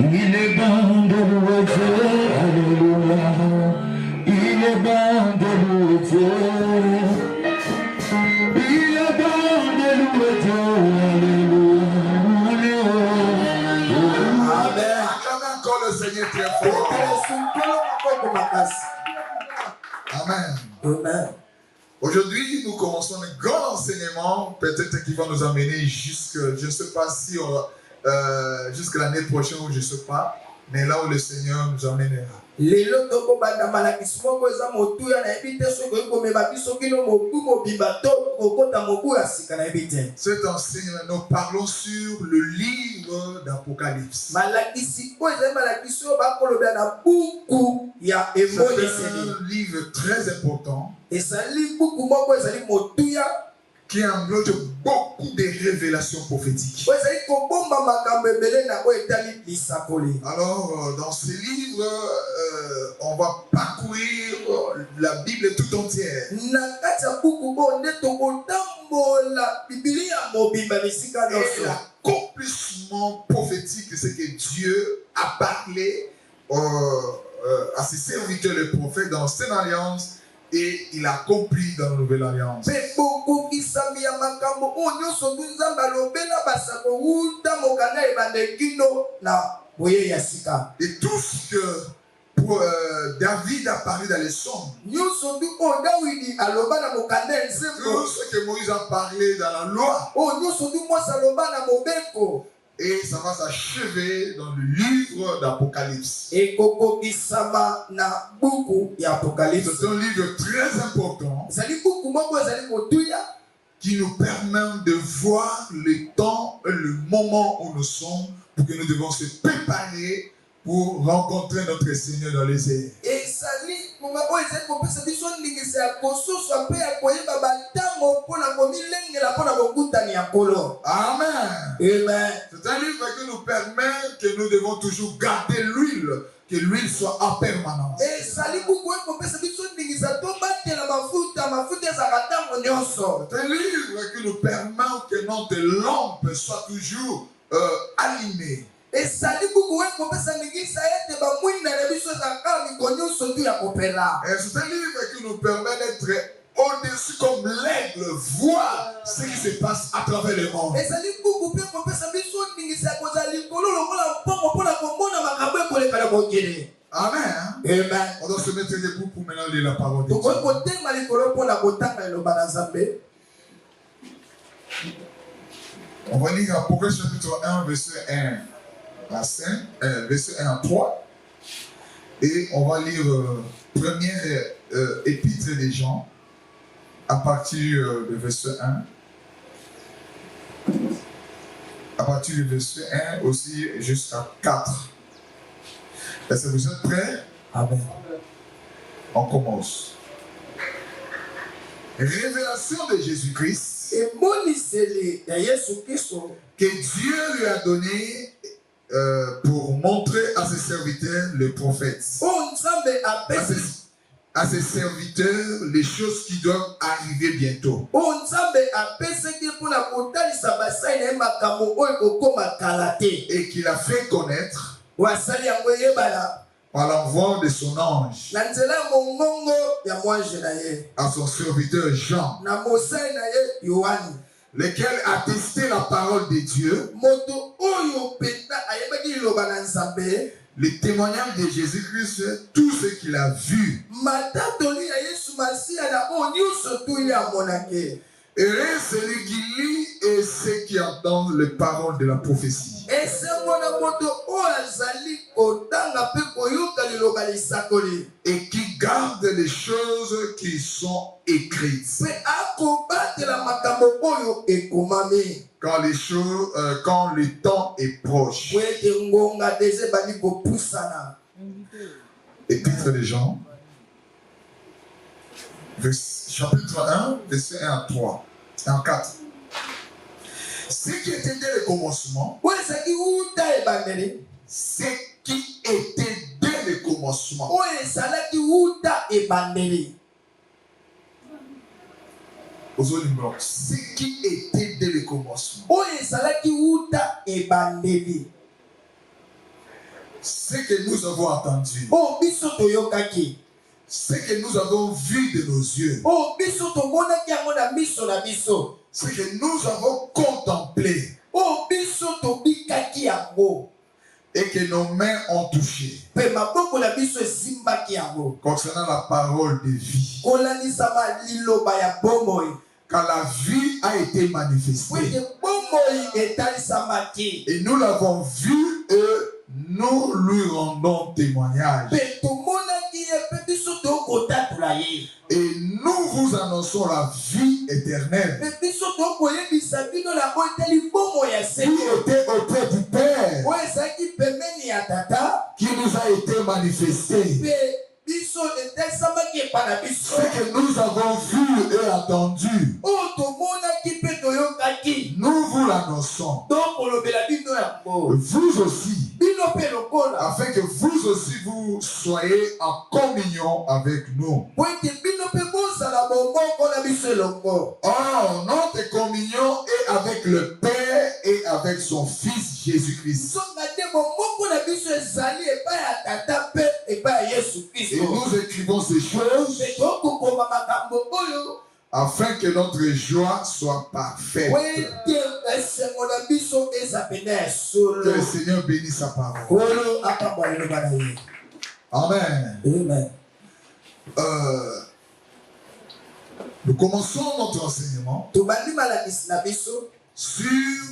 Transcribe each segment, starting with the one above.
Il est bon de louer Dieu, alléluia. Il est bon de louer Dieu. Il est bon de louer Dieu, alléluia. Amen. Acclamez encore le Seigneur très fort. Amen. Amen. Aujourd'hui, nous commençons un grand enseignement, peut-être qui va nous amener jusque, je ne sais pas si jusqu'à l'année prochaine ou je ne sais pas, mais là où le Seigneur nous emmènera. Cet enseignement, nous parlons sur le livre d'Apocalypse. C'est un livre très important qui englobe beaucoup de révélations prophétiques. Alors, dans ce livre, on va parcourir la Bible tout entière. Et l'accomplissement prophétique, c'est que Dieu a parlé à ses serviteurs, les prophètes, dans l'ancienne alliance, et il a accompli dans la nouvelle alliance. Et tout ce que David a parlé dans les psaumes, tout ce que Moïse a parlé dans la loi, et ça va s'achever dans le livre d'Apocalypse. C'est un livre très important qui nous permet de voir le temps et le moment où nous sommes, pour que nous devons se préparer pour rencontrer notre Seigneur dans les airs. Amen. Amen. C'est un livre qui nous permet que nous devons toujours garder l'huile, que l'huile soit en permanence. C'est un livre qui nous permet que notre lampe soit toujours allumée. C'est un livre qui nous permet d'être au-dessus comme l'aigle, voir ce qui se passe à travers le monde. Amen. Amen. On doit se mettre debout pour maintenant lire la parole de Dieu. On va lire Apocalypse chapitre 1, verset 1 à 5, verset 1 à 3. Et on va lire première épître des Jean à partir du verset 1. À partir du verset 1 aussi jusqu'à 4. Est-ce que vous êtes prêts? Amen. On commence. Révélation de Jésus-Christ que Dieu lui a donné pour montrer à ses serviteurs, les prophètes, à ses serviteurs, les choses qui doivent arriver bientôt. Et qu'il a fait connaître par l'envoi de son ange à son serviteur Jean, lequel a testé la parole de Dieu, le témoignage de Jésus-Christ, tout ce qu'il a vu. Heureux celui qui lit et ceux qui entendent les paroles de la prophétie. Et qui gardent les choses qui sont écrites. Quand le temps est proche. Épître de Jean, chapitre 1, verset 1 à 3, 1 à 4. Ce qui était dès le commencement, ce qui était dès le commencement, ce qui était dès le commencement, Ce que nous avons entendu, Oh, biso toyokaki. ce que nous avons vu de nos yeux, Oh, biso tomonaki yango na miso na biso. ce que nous avons contemplé Oh, biso tobikaki yango. et que nos mains ont touché Pe maboko na biso esimbaki yango. concernant la parole de vie. Kolanisama liloba ya bomoi. Quand la vie a été manifestée Wete bomoi etalisamaki. et nous l'avons vu et nous lui rendons témoignage. Pe tomonaki ye pe biso tokotatula ye. Et nous vous annonçons la vie éternelle Pe biso tokoyebisa bino na bo etali bomoi ya qui seko. était auprès du Père, Oyo ezalaki pembeni ya tata. qui nous a été manifestée. Pe biso etalisamaki epa na biso. Ce que nous avons vu et entendu, Oyo tomonaki pe toyokaki. nous vous l'annonçons. Tokolobela bino yango. Vous aussi, Bino pe lokola. afin que vous aussi vous soyez en communion avec nous. Po ete bino pe bozala bomboko na biso elongo. Or, notre communion est avec le Père et avec son Fils Jésus-Christ. Songa te bomboko na biso ezali epai ya tata pe epai ya Yesu Et Kristo. nous écrivons ces choses Pe tokokoma makambo oyo afin que notre joie soit parfaite. po ete esengo na biso eza pene ya Que solo. le Seigneur bénisse sa parole. Oyo akabwa liloba na ye. Amen. Amen. Nous commençons notre enseignement Tobandi malakisi na biso sur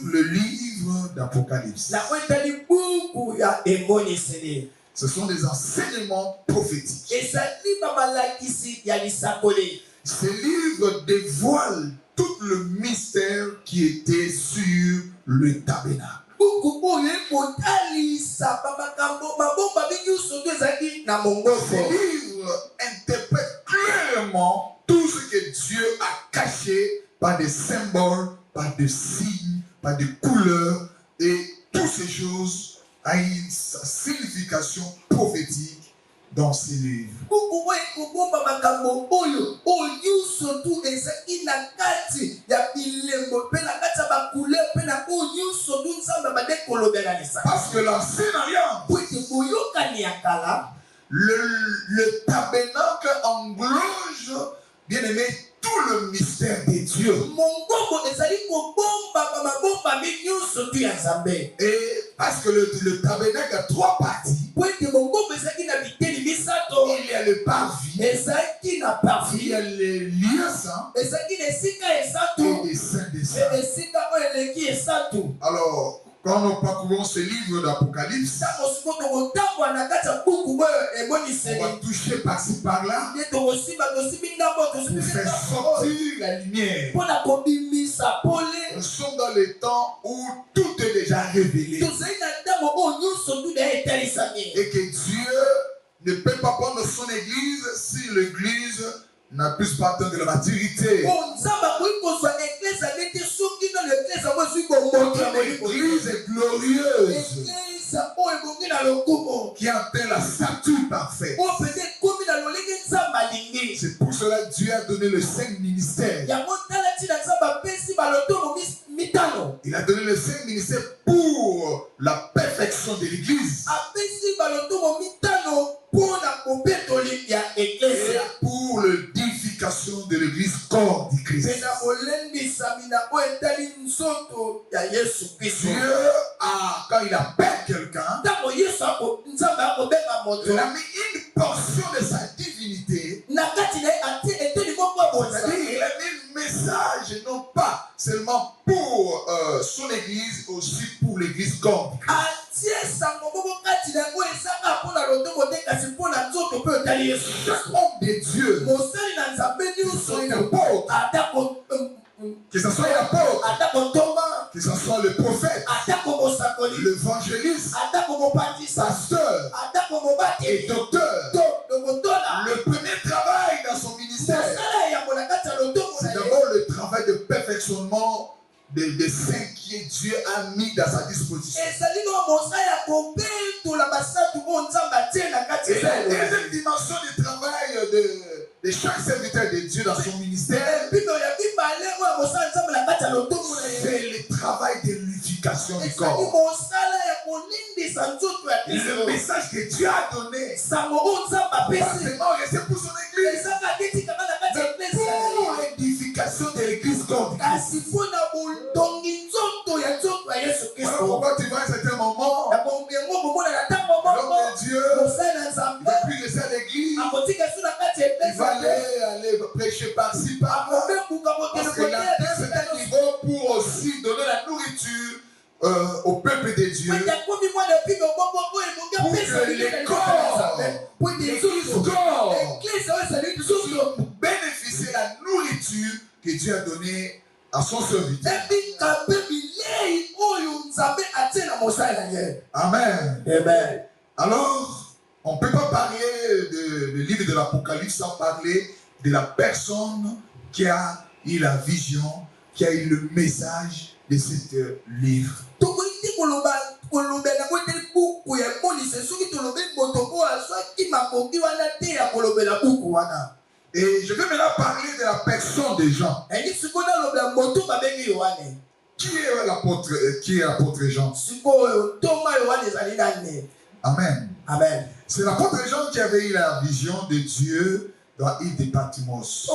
le livre d'Apocalypse. na oyo etali buku ya emoniseli. Ce sont des enseignements prophétiques. Ezali bamalakisi ya lisakoli. Ce livre dévoile tout le mystère qui était sur le tabernacle. Buku oyo ekotalisa bamakambo mabomba binyuso to ezali na Ce mongoko. livre interprète clairement tout ce que Dieu a caché par des symboles, par des signes, par des couleurs, et toutes ces choses ont sa signification prophétique dans ces livres. Buku oyo ekobomba makambo oyo nyuso tu ezali na kati ya bilembo mpe na kati ya bacouleur mpe na oyo nyuso tu nzambe abande kolobela lisaka. Parce que l'ancienne alliance, Po ete boyokani ya kala le tabernacle englobe, bien aimé, tout le mystère de Dieu. mongoko ezali kobomba bamabomba nyuso tu ya nzambe. Et parce que le tabernacle a trois parties. Po ete mongoko ezalaki na biteni misato. Il y a le parvis, Ezalaki na il parvi. y a les lieux saints Ezalaki na esika et esatu. les saints des saints. Esika oyo eleki esatu. Alors, quand nous parcourons ce livre d'Apocalypse, Ntango sikoyo tokotambola na kati ya buku oyo on emoniseli. va toucher par-ci par-là Nde tokosimba tosimbi ndambo pour tosimbi faire ndambo sortir la lumière. mpona kobimisa pole. Nous sommes dans le temps où tout est déjà révélé Tozali na ntango oyo nyonso tu deya etalisami. et que Dieu ne peut pas prendre son église si l'église n'a plus pas atteint de la maturité. O nzambe akoki kozwa eglise ane te soki nano eglise yango ezwi komoki L'église est glorieuse eglise oyo ebongi na lokumu qui atteint la stature parfaite. oyo mpenza ekomi na lolenge nzambe alingi. C'est pour cela que Dieu a donné le 5 ministères. Yango tala ntina nzambe apesi balotomo mitano. Il a donné le 5 ministères pour la perfection de l'église Apesi balotomo mitano mpona kobetoli ya et eglise. pour l'édification de l'église corps du Christ. Mpe na kolendisami na oyo etali nzoto ya Yesu Kristo. Dieu a, quand il appelle quelqu'un, Ntango Yesu nzambe akobenga moto il a mis une portion de sa divinité. na kati na ye atie eteni moko ya C'est-à-dire, bozali. il a mis un message, non pas seulement pour son église, aussi pour l'église corps du Christ. Atie sango moko kati na yango ezanga mpona lotomo te kasi mpona nzoto mpe otali Yesu Chaque Kristo. homme de Dieu, Mosali na nzambe que ce nyonso soit un oyo apôtre, atako que ce soit un apôtre, atako ntoma que ce soit le prophète, atako mosakoli l'évangéliste, atako mopatisa pasteur atako et mobateli docteur, to lokotola le premier travail dans son ministère, mosala ya yango na kati ya lotomo na c'est ye d'abord le travail de perfectionnement des saints que Dieu a mis dans sa disposition. ezali no mosala ya kobetola basatu oyo nzambe atie na kati Et la ya deuxième dimension du travail de chaque serviteur de Dieu dans son ministère, bino ya mibale oyo mosala nzambe na kati ya lotomo na ye c'est le travail de purification du corps. Le message que Dieu a donné, pas seulement rester pour son église, mais pour l'édification de l'église corps du Christ. Voilà pourquoi tu vois à un certain moment, l'homme de Dieu, il ne va plus rester à l'église, il va aller prêcher par-ci, par-là, parce qu'il a atteint un certain niveau pour aussi donner la nourriture au peuple de Dieu, pour que les corps, l'église corps, puissent bénéficier de la nourriture que Dieu a donnée à son serviteur. Amen. Amen. Alors, on ne peut pas parler du livre de l'Apocalypse sans parler de la personne qui a eu la vision, qui a eu le message de ce livre. Et je vais maintenant parler de la personne de Jean. Qui est l'apôtre Jean? Amen. Amen. C'est l'apôtre Jean qui avait eu la vision de Dieu dans l'île de Patmos.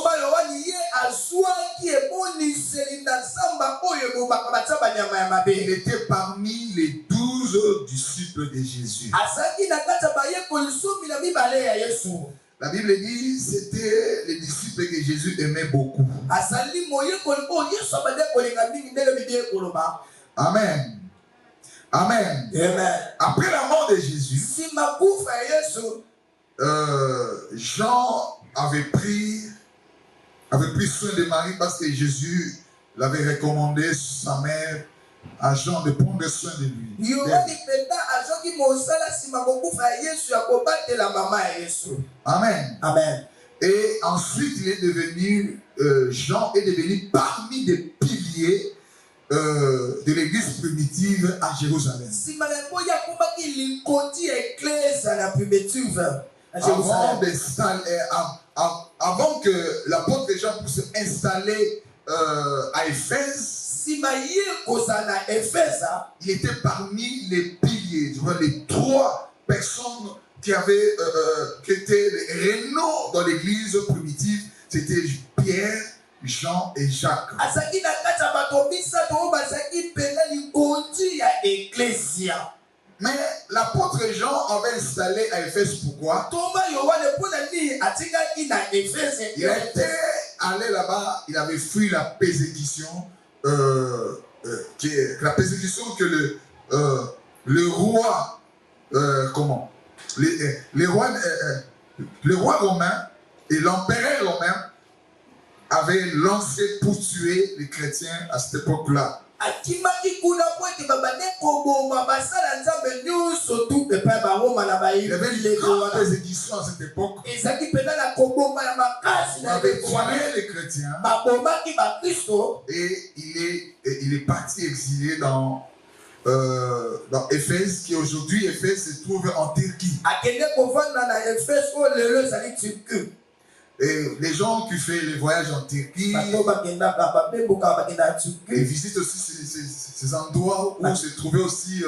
Il était parmi les 12 disciples de Jésus. La Bible dit que c'était les disciples que Jésus aimait beaucoup. Amen. Amen. Amen. Après la mort de Jésus, Jean avait pris soin de Marie parce que Jésus l'avait recommandé, sa mère, à Jean de prendre soin de lui. Amen. Amen. Et ensuite, il est devenu, Jean est devenu parmi des piliers de l'église primitive à Jérusalem. Avant que l'apôtre Jean puisse s'installer à Éphèse, il était parmi les piliers, les 3 personnes qui étaient les rénaux dans l'église primitive. C'était Pierre, Jean et Jacques. Mais l'apôtre Jean avait installé à Éphèse pourquoi? Il était allé là-bas, il avait fui la persécution, que le roi, le roi romain et l'empereur romain avaient lancé pour tuer les chrétiens à cette époque-là. Il y avait une grande persécution à cette époque. On avait tué les chrétiens et il est parti exilé dans Éphèse, qui aujourd'hui Éphèse se trouve en Turquie. Et les gens qui font les voyages en Turquie, ils visitent aussi ces endroits où se trouvait aussi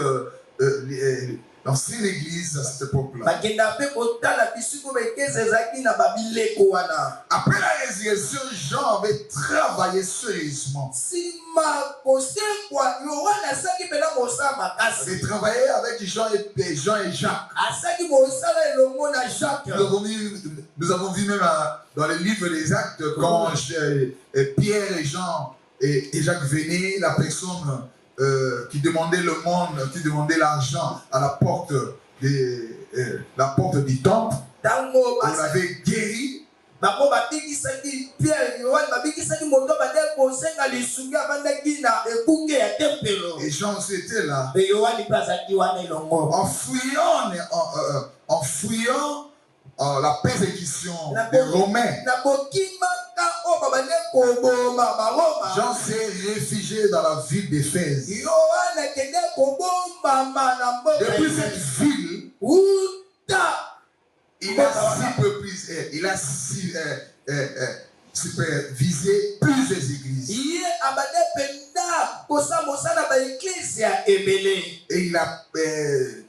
l'ancienne église à cette époque-là. Après la résurrection, Jean avait travaillé sérieusement. Il travaillait avec Jean et Jacques. Nous avons vu même dans le livre des Actes, quand Pierre et Jean et Jacques venaient, la personne qui demandait le monde, qui demandait l'argent à la porte du temple, on l'avait guéri. Et Jean était là, en fuyant la persécution des Romains. Jean s'est réfugié dans la ville d'Éphèse. Depuis cette ville, il a supervisé plusieurs églises. Et il a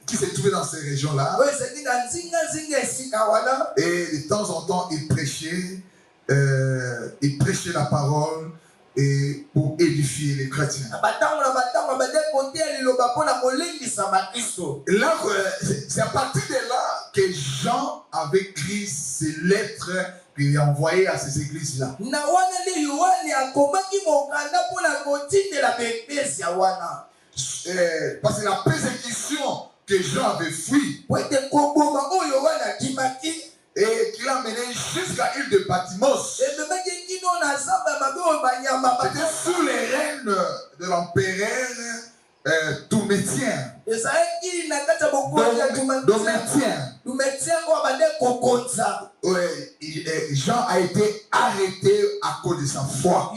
qui s'est trouvé dans ces régions-là. Et de temps en temps, il prêchait la parole et pour édifier les chrétiens. Et là, c'est à partir de là que Jean avait écrit ces lettres qu'il a envoyées à ces églises-là. Parce que la persécution que Jean avait fui et qu'il a mené jusqu'à l'île de Patmos, c'était sous les règnes de l'empereur Domitien. Jean a été arrêté à cause de sa foi.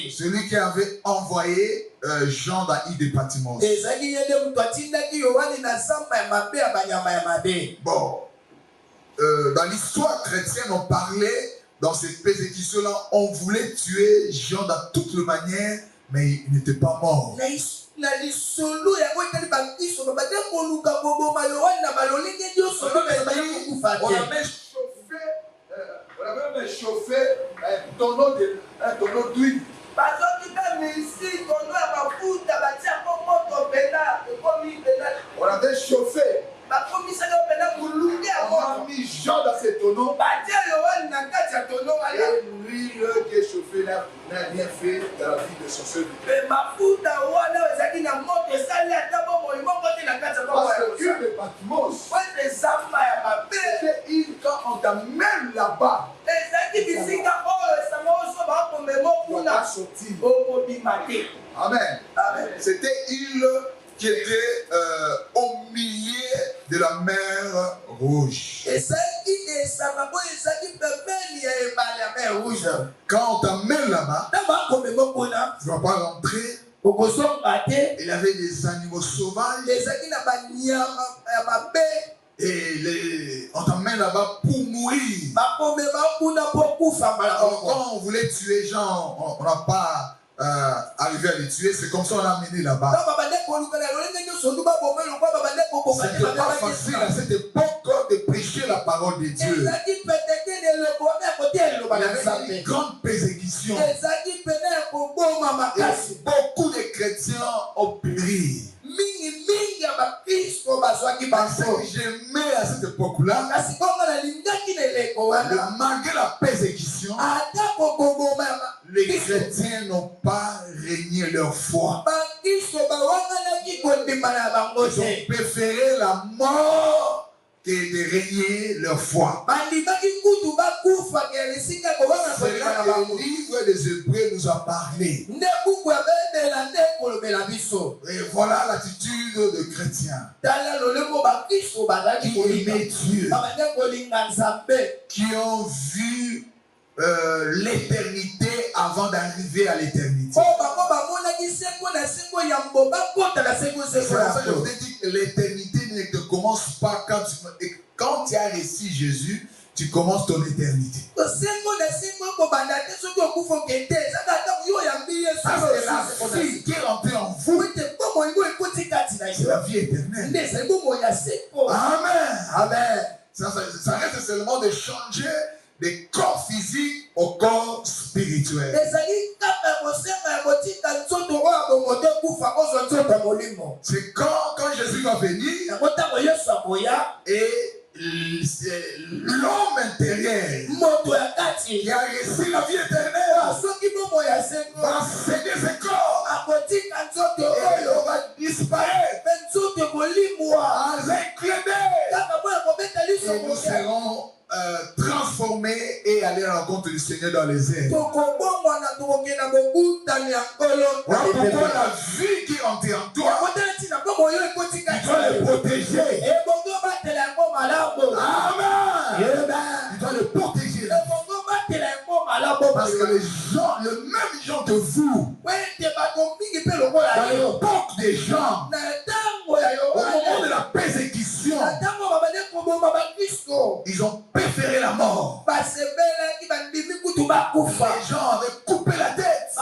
Celui qui avait envoyé Jean dans l'île de Patmos. Bon, dans l'histoire chrétienne, on parlait, dans cette persécution-là, on voulait tuer Jean dans toutes les manières, mais il n'était pas mort. On avait même chauffé un tonneau d'huile. On avait chauffé. On a mis Jean dans ce tonneau. Et l'huile qui est chauffée n'a rien fait dans la vie de son serviteur. Parce que l'huile de Patmos, c'était une quand on t'amène là-bas. Amen. C'était une qui était au milieu de la mer Rouge. Quand on t'amène là-bas, tu ne vas pas rentrer. Il y avait des animaux sauvages. Et on t'emmène là-bas pour mourir. Alors, quand on voulait tuer Jean, on n'a pas arrivé à les tuer. C'est comme ça qu'on l'a amené là-bas. C'était pas facile à cette époque de prêcher la parole de Dieu. Il y avait une grande persécution. Et beaucoup de chrétiens ont péri. Parce que j'aimais à cette époque-là, malgré la persécution, les chrétiens n'ont pas régné leur foi. Ils ont préféré la mort que de régner leur foi. C'est là que le livre des Hébreux nous a parlé. Et voilà l'attitude de chrétiens qui aimaient Dieu, qui ont vu l'éternité avant d'arriver à l'éternité. C'est pour ça que je vous ai dit que l'éternité ne commence pas quand tu as reçu Jésus. Tu commences ton éternité. Parce que la vie qui est rentrée en vous, c'est la vie éternelle. Amen. Amen. Ça reste seulement de changer des corps physiques au corps spirituel. C'est quand Jésus va venir et l'homme intérieur qui a reçu la vie éternelle va céder ses corps et il va disparaître en un clin d'œil. Et nous serons transformés et aller à la rencontre du Seigneur dans les airs. Voilà pourquoi la vie qui est en toi, tu dois le protéger. Amen. Tu dois le protéger. Parce que les gens, le même gens que vous, dans l'époque des gens, au moment de la persécution, ils ont préféré la mort. Les gens avaient coupé la tête.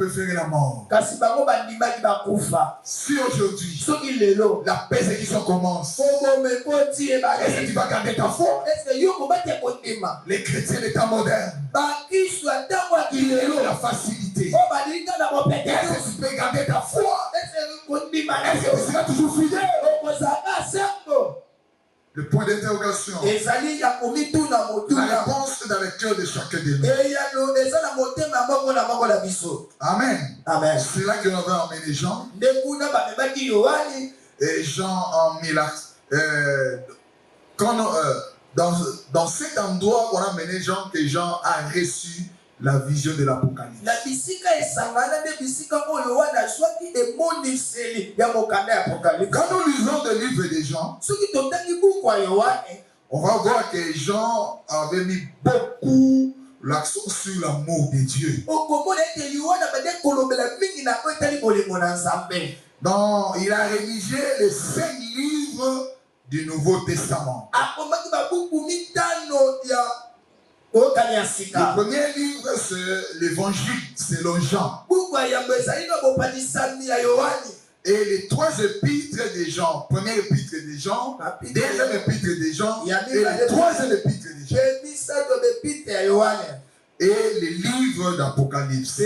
préféré la mort. kasi bango bandimaki bakufa. Si aujourd'hui, Soki lelo la persécution commence, koboma ekoti est-ce que tu ebale vas garder ta foi? eske yo kobate kondima Les chrétiens des temps modernes, bakristu ya ntango ya kilelo la facilité. oyo balinga na Est-ce mopeteso que tu peux garder ta foi? eske kondima Est-ce que tu seras toujours fidèle? okozalaka sembo Le point d'interrogation. ezali ya komituna La motuna réponse est dans le cœur de chacun de nous. eyano eza na motema ya moko na moko na biso. Amen. Amen. C'est là qu'on avait emmené Jean. nde kuna bamemaki yohani Et Jean a mis la. Dans cet endroit qu'on a mené Jean, que Jean a reçu la vision de l'Apocalypse. na bisika esangana nde bisika oyo yohani azwaki emoniseli ya mokanda ya apokalypse. Quand nous lisons le livre de Jean, soki totangi buku ya yohani on va voir que Jean avait mis beaucoup l'accent sur l'amour de Dieu. okomona ete yohani abande kolobela mingi na oyo etali bolingo na nzambe. Donc, il a rédigé les 5 livres du Nouveau Testament. akomaki babuku mitano ya oyokani ya Le sika. premier livre, c'est l'Évangile selon Jean. buku ya yango ezali na bopanisami ya yohani. Et les 3 épîtres de Jean, première épître de Jean, deuxième épître de Jean, et le troisième épître de Jean, emisato bepite ya yohani et les livres d'Apocalypse.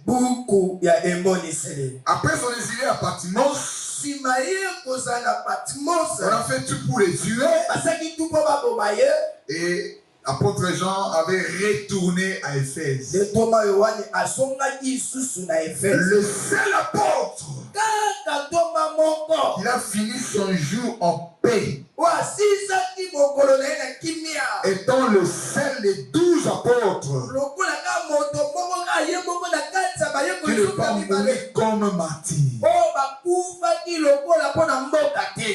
buku ya emoniseli. Après son exilé à Patmos, nsima ye kozala na patmos on a fait tout pour les tuer, basaki tu mpo baboma ye et l'apôtre Jean avait retourné à Éphèse. nde ntoma yohani azongaki lisusu na efese. Le seul apôtre kaka ntoma moko qui a fini son jour en paix, oyo asilisaki mokolo na ye na kimia étant le seul des 12 apôtres lokola ka moto moko ka ye moko na kati ya qui ne bayekoli pas soka mibale mourir comme martyr. oyo bakufaki lokola mpo na mboka te.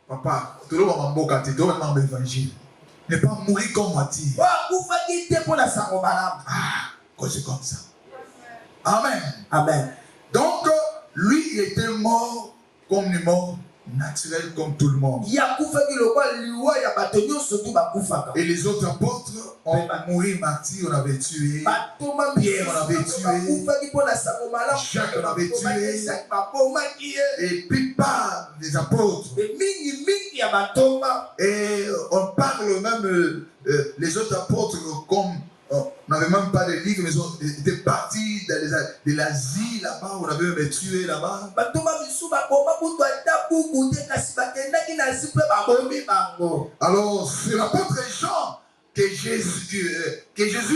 Papa, tout le monde m'a mboka, dans l'évangile. Ne pas mourir comme martyr. oyo akufaki te mpo na sango malamu. Ah, quand c'est comme ça. Amen. amen. Donc, lui, il était mort comme une mort naturelle comme tout le monde. ye akufaki lokola liwa ya bato nyonso tu bakufaka. Et les autres apôtres ont mouru martyrs, on avait tué. batoma Pierre, on avait tué. bakufaki mpo na sango malamu. Jacques, on avait tué. babomaki ye. Et plupart des apôtres. mingi ya batoma. Et on parle même, les autres apôtres, comme on n'avait même pas de livres, mais ils étaient partis de l'Asie là-bas, on avait même tué là-bas. batoma misu baboma butu ata buku te kasi bakendaki na zi mpe babomi bango. Alors, c'est l'apôtre Jean que Jésus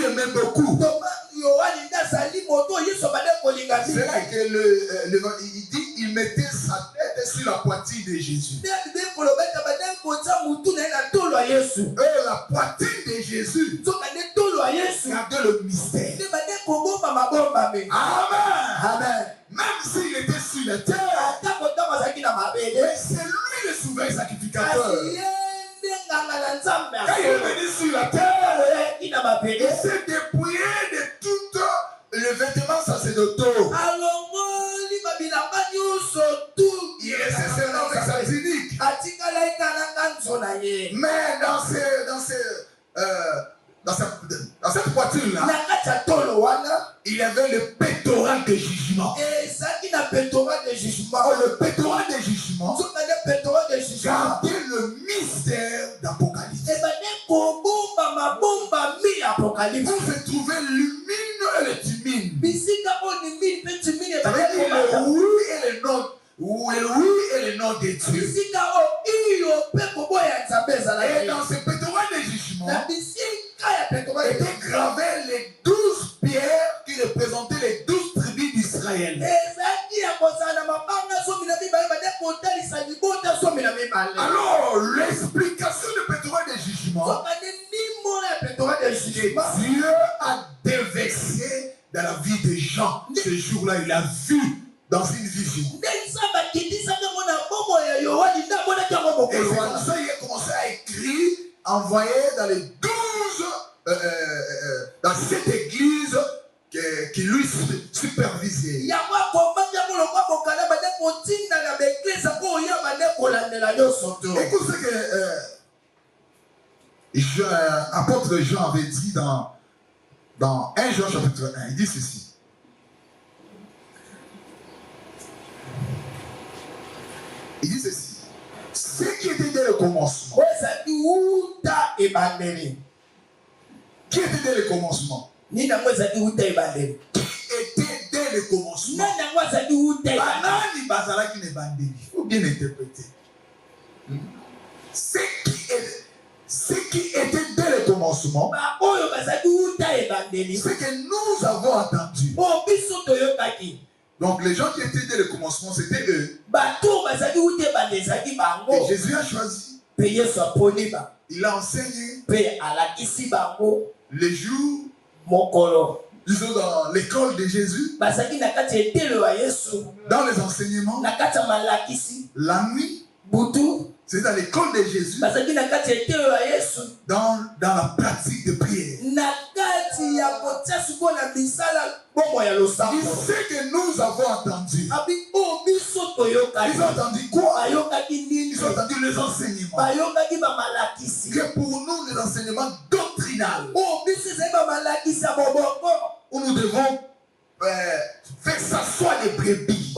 aimait beaucoup. toma yohani nde azali moto yesu abande kolinga C'est là que il dit il mettait sa tête sur la poitrine de Jésus. nde kolobeta bande kotia mutu na ye na tolo ya yesu. Et la poitrine de Jésus, soka nde tolo ya yesu regardez le mystère. nde bande kobomba mabombami. Amen. amen. Même s'il était sur la terre, ata kotango azalaki na mabele mais c'est lui le souverain sacrificateur. kasi ye nde nganga na nzambe Quand il est venu sur la terre, oyaki na il mabele s'est dépouillé de tout le vêtement sacerdotaux. alongoli babilamba nyonso tu. Il est seulement avec sa tunique. atikalaki kananga nzo na ye. Mais dans cette poitrine-là, na kati ya tolo wana il y avait le pectoral de jugement. ezalaki na pectoral de jugement. Oh, le pectoral de jugement soka nde pectoral de jugement gardait le mystère d'Apocalypse. ebande kobomba mabombami ya apokalypse. Où se trouvait l'humine et le timine. bisika oyo ni mini mpe timini Ça veut ebande dire kobata. le oui et le non. Ou le oui et le non de Dieu. bisika oyo iyo mpe koboya nzambe Et ezalaki. dans ce pectoral de jugement na bisika ya pectoral de étaient gravées les 12 pierres qui représentaient les 12 tribus d'Israël. ezalaki ya kozala na mabanga somi na mibale bande kotalisa libota somi na mibale. Alors, l'explication du pectoral de jugement, soka nde ndimona ya pectoral de jugement Dieu a déversé dans la vie de Jean. Ce jour-là, il a vu dans une vision. nde nzambe akitisaka ngo na bomo ya yohani nde amonaki yango Et c'est mokolo comme wana. ça qu'il a commencé à écrire, envoyé dans les 12, dans cette église qui lui supervisait. yango akomaki yango lokwa mokala bande kotinda na baeglise oyo bande kolandela nyonso to. Écoute ce que apôtre Jean avait dit dans 1 Jean chapitre 1. Il dit ceci. Il dit ceci. Ce qui était dès le commencement. Qui était dès le commencement? Qui était dès le commencement? Banani bazala qui ne bandeli. Il faut bien interpréter. Ce qui était dès le commencement, ce que nous avons entendu. Donc les gens qui étaient dès le commencement, c'était eux. Et Jésus a choisi. Il a enseigné. Les jours, ils sont dans l'école de Jésus. Dans les enseignements. La nuit. C'est dans l'école de Jésus. Dans la pratique de prière. Il sait que nous avons entendu. Ils ont entendu quoi? Ils ont entendu les enseignements. Que pour nous, les enseignements doctrinaux. Où nous devons faire s'asseoir les brebis.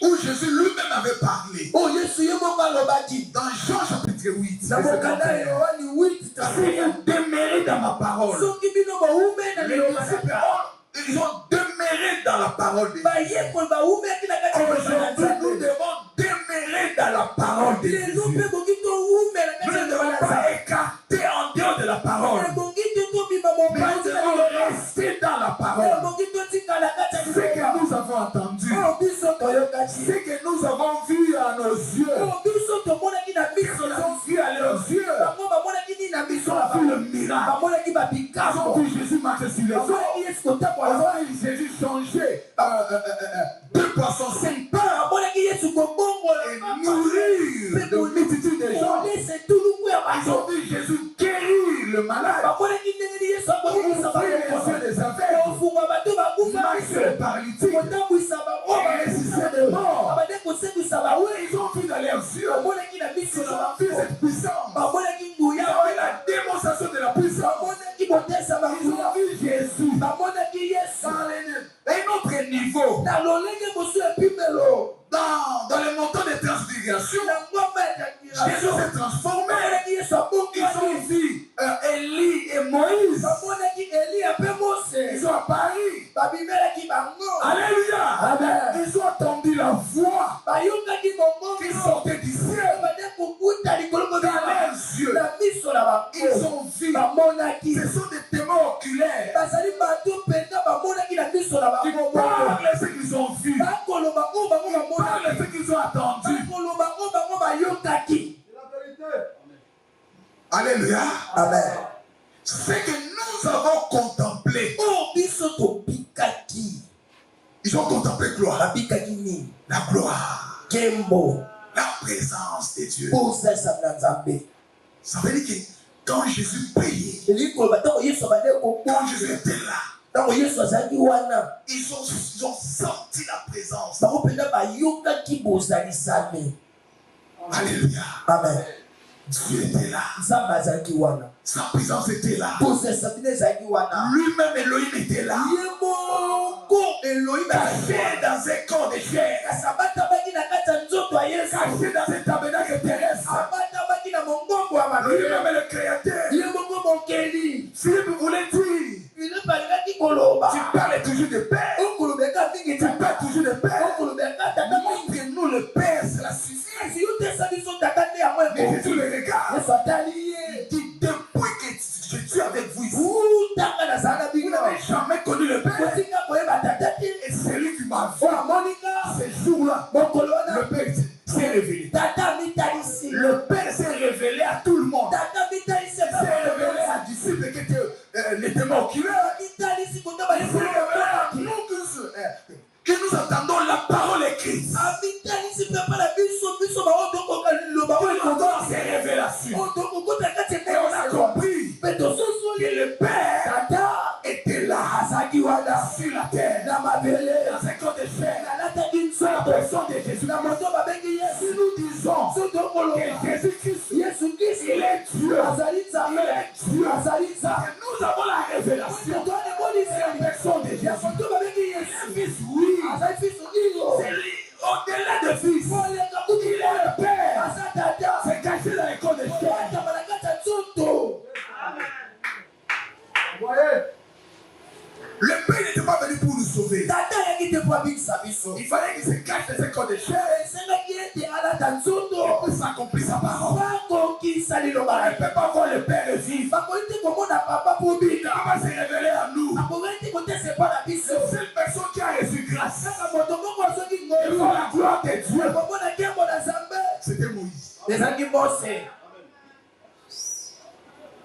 Où Jésus lui-même avait parlé. Dans Jean chapitre 8. Si vous demeurez dans ma parole. Ils ont demeuré dans la parole de Dieu. Aujourd'hui, nous devons demeurer dans la parole de Dieu. Nous ne devons pas écarter en dehors de la parole. Nous devons rester dans la parole. Ce que nous avons entendu, ce que nous avons vu à nos yeux, ils ont vu à leurs yeux, ils ont vu le miracle, ils ont vu Jésus marcher sur les eaux, ils ont vu Jésus changer 2 poissons 5 pains et nourrir de multitude de gens. Ils ont vu Jésus guérir le malade, ouvrir les yeux des aveugles, marcher les paralytiques, et ressusciter des morts. Ils ont vu dans leurs yeux, ils ont vu cette puissance, ils ont vu la démonstration de la puissance. Ils ont vu Jésus dans un autre niveau, dans le montant de transfiguration. Jésus s'est transformé. Ils ont vu Élie et Moïse. Ils ont apparu. Alléluia. Ils ont entendu la voix qui sortait du ciel. Dans leurs yeux, ils ont vu. Ce sont des témoins oculaires. Ils parlent ce qu'ils ont vu. Ils parlent ce qu'ils ont entendu. Alléluia. Amen. Ce que nous avons contemplé. Ils ont contemplé gloire. La gloire. La présence de Dieu. Ça veut dire que quand Jésus priait, quand Jésus était là, ils ont senti la présence. Alléluia. Amen. Dieu était là. Sa présence était là. Lui-même, Elohim était là. Caché dans un corps de chair. Caché dans un tabernacle terrestre. Lui-même le créateur. Philippe voulait dire, tu parles toujours de Père. Tu parles toujours de Père. Montre-nous le Père, c'est la suffisance. Mais Jésus le regarde. Il dit, depuis que je suis avec vous ici, vous n'avez jamais connu le Père. Et c'est lui qui m'a vu. Ces jours-là, le Père s'est révélé. Le Père s'est révélé à tout le monde. Il s'est révélé à disciples qui étaient les témoins oculaires. Que nous entendons la parole écrite. Ces révélations. Et on a compris que le Père était là sur la terre, dans un corps de chair, sur la personne de Jésus. Si nous disons que Jésus-Christ, il est Dieu, il est Dieu, nous avons la révélation de la personne de Jésus. Fils, oui. C'est lui, au-delà de fils. sauver. Tata yaki te po abikisa biso. Il fallait qu'il se cache de ses corps de chair Esengaki ete alata et nzoto. puisse accomplir sa parole. Bakokisa On liloba. ne peut pas voir le Père vivre. Bakoki te komona papa po bika. Il va se révéler à nous. Bakoki te kotesepa na biso. Cette personne qui a reçu grâce, Kaka moto moko azoki il ngolu. voit la gloire de Dieu. Komona nkembo na Nzambe. C'était Moïse. Ezalaki Mose.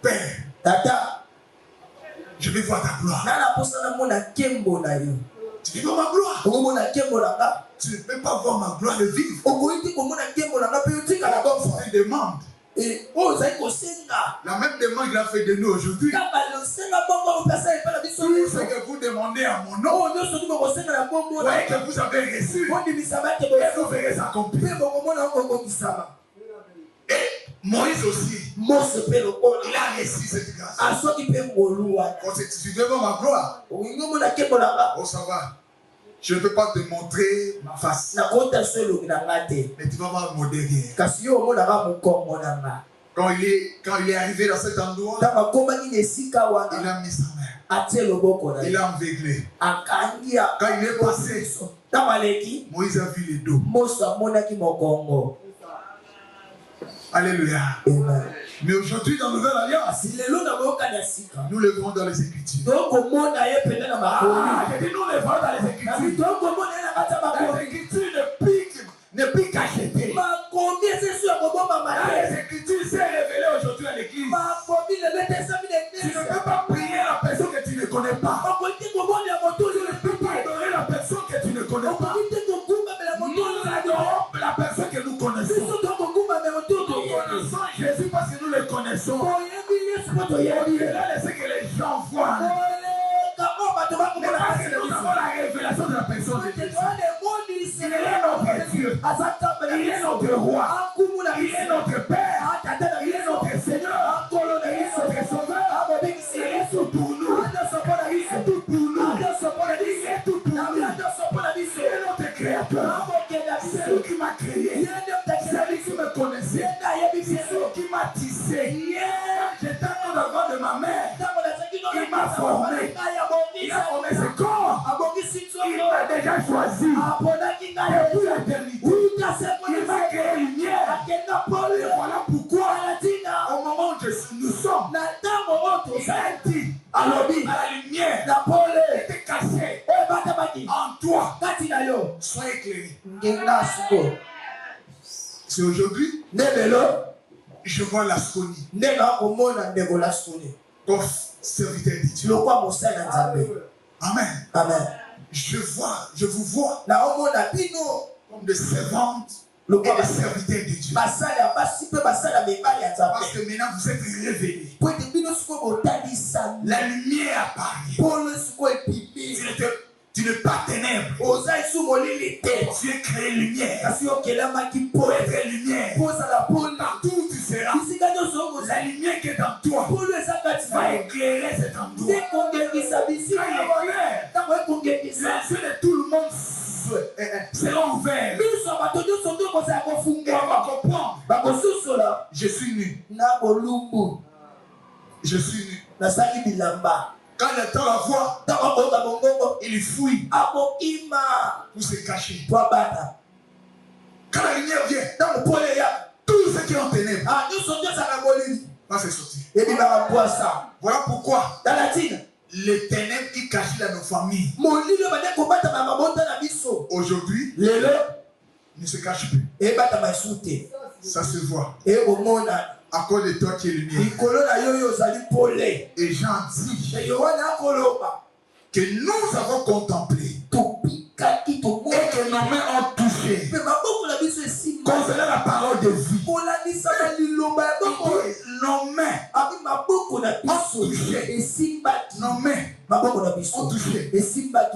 Père, Tata, je vais voir ta gloire. nana posa namona nkembo na yo. Tu veux voir ma gloire? Okomona nkembo na nga. Tu ne peux pas voir ma gloire et vivre. Okoki te komona nkembo na nga mpe yotikala kofa. C'est une demande. Oyo ozali kosenga. La même demande qu'il a fait de nous aujourd'hui. Kaka losenga bongo opesa epai na biso Tout nyonso. ce que vous demandez à mon nom, Oyo nyonso tuma kosenga na bongo na voyez que vous avez reçu. bondimisama ete Et vous boyesu verrez s'accomplir. mpe bokomona okokokisama. Et Moïse aussi, Mose mpe lokola il a reçu cette grâce. asoki mpe ngolu wana. Quand tu veux voir ma gloire, olingi omona nkembo na nga. oh ça va. Je ne peux pas te montrer ma face, nakota so elongi na nga te. mais tu vas voir mon derrière. kasi yo omonaka mokongo na nga. Quand il est arrivé dans cet endroit, ntango akomaki na esika il wana a mis sa main. atie loboko na Il ye a aveuglé. akangi Quand il est passé, ntango aleki Moïse a vu les dos. Mose amonaki mokongo. Alléluia. Amen. Mais aujourd'hui, dans la Nouvelle Alliance, kasi lelo na boyoka na sika nous le verrons dans les Écritures. tokomona ye pene na makomi. J'ai dit nous le verrons dans les kasi Écritures. tokomona ye na kati ya Les makomi. Écritures ne piquent qu'à jeter. makomi esi so ya kobomama Les te. Écritures s'est révélées aujourd'hui à l'Église. makomi lelo etesami na Tu ne peux eglise. pas prier la personne que tu ne connais pas. okoki komona ya motozi Tu ne peux pas adorer la personne que tu ne connais pas. okoki te kokumbamela Nous motozi. adorons la personne que nous connaissons. biso tokokumbamela Nous motozi. connaissons Jésus parce que nous le connaissons. oyebi yesu po toyebi ye. Là, laissez que les gens voient. oleka o bato Mais bakomona parce kasi que na nous biso. avons la révélation de la personne de Jésus. Il Il est notre Dieu. Il est notre roi. Il est notre Père. Il est notre Seigneur. Il est notre Sauveur. Il est tout pour nous. Il est tout pour nous. Il est tout pour nous. Il est notre Créateur. C'est lui qui m'a créé. C'est lui qui me connaissait. C'est lui qui m'a tissé. J'étais dans le ventre de ma mère. Il m'a formé. Il a formé ce corps. Il m'a déjà choisi. Depuis l'éternité. Il m'a créé lumière. Et voilà pourquoi, au moment où nous sommes, il a dit à la lumière était cachée en toi. Sois éclairé. C'est aujourd'hui, je vois la Sony comme serviteur de Dieu. Amen. Je vous vois comme des servantes et des serviteurs de Dieu. Parce que maintenant vous êtes révélés. La lumière apparaît. Tu n'es pas ténèbres. Tu es créé lumière. Pour être lumière. Partout où tu seras, la lumière qui est en toi va éclairer cet endroit. Les yeux de tout le monde seront ouverts. Et on va comprendre. Je suis nu. Je suis nu. Quand il entend la voix, il fuit pour se cacher. Quand la lumière vient, tous ceux qui ont ténèbres vont se sortir. Voilà pourquoi les ténèbres qui cachent dans nos familles aujourd'hui ne se cachent plus. Ça se voit. À cause de toi qui es lumière. Et Jean dit que nous avons contemplé et que nos mains ont touché concernant la parole de vie. Nos mains ont touché. Nos mains ont touché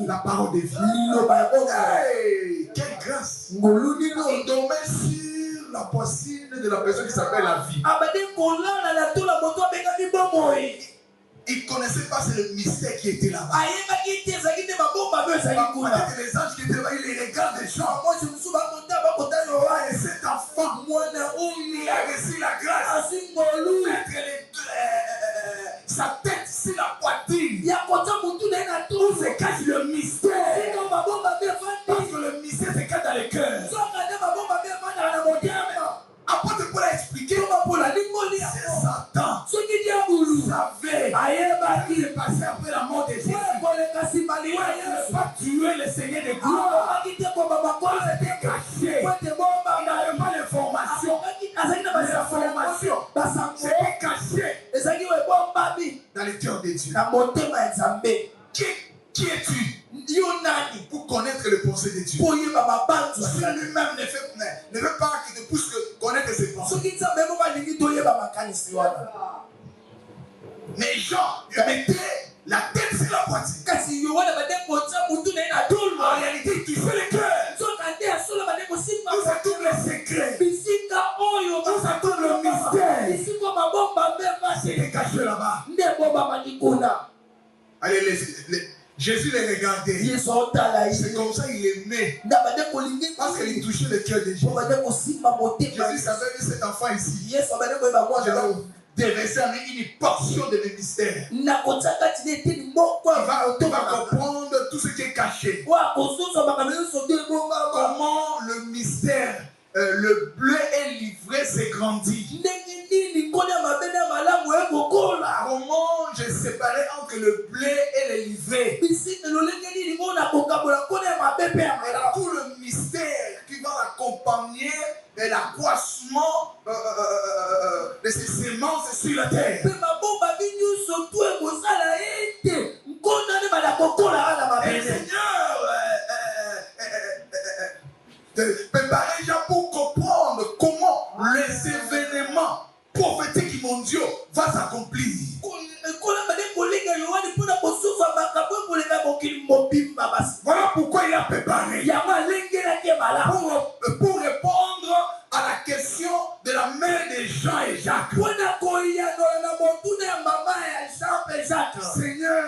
la parole de vie. Hey, quelle grâce! On tombait sur la poitrine de la personne qui s'appelle la vie. Il ne connaissait pas le mystère qui était là-bas. Peut-être les anges qui étaient là-bas, ils les regardent des gens. Et cet enfant, il a reçu la grâce. Mettre sa tête sur la poitrine. Où se cache le mystère. savait qu'il est passé après la mort de Jésus. Il n'a pas tué le Seigneur de gloire. Il était caché. Il n'avait pas l'information. L'information, c'était caché dans les cœurs de Dieu. Qui es-tu pour connaître le pensée de Dieu? Si lui-même ne veut pas qu'il te pousse à connaître ses pensées. Mais Jean, il mettait la tête sur la poitrine. En réalité, il touchait le cœur. Nous a tous les secrets. Nous a tous le mystère. C'était caché là-bas. Allez, Jésus les regardait. C'est comme ça qu'il aimait. Parce qu'il touchait le cœur de Jésus. Jésus savait que cet enfant ici, je dois déverser en lui une portion de mes mystères. Il va comprendre tout ce qui est caché. Comment le mystère, le bleu est livré, c'est grandi. Comment j'ai séparé entre le blé et le livré. Tout le mystère qui va accompagner l'accroissement de ces semences sur la terre. Et le Seigneur préparer Jean pour comprendre comment les événements prophétiques mondiaux vont s'accomplir. Voilà pourquoi il a préparé. Pour répondre à la question de la mère de Jean et Jacques. Seigneur,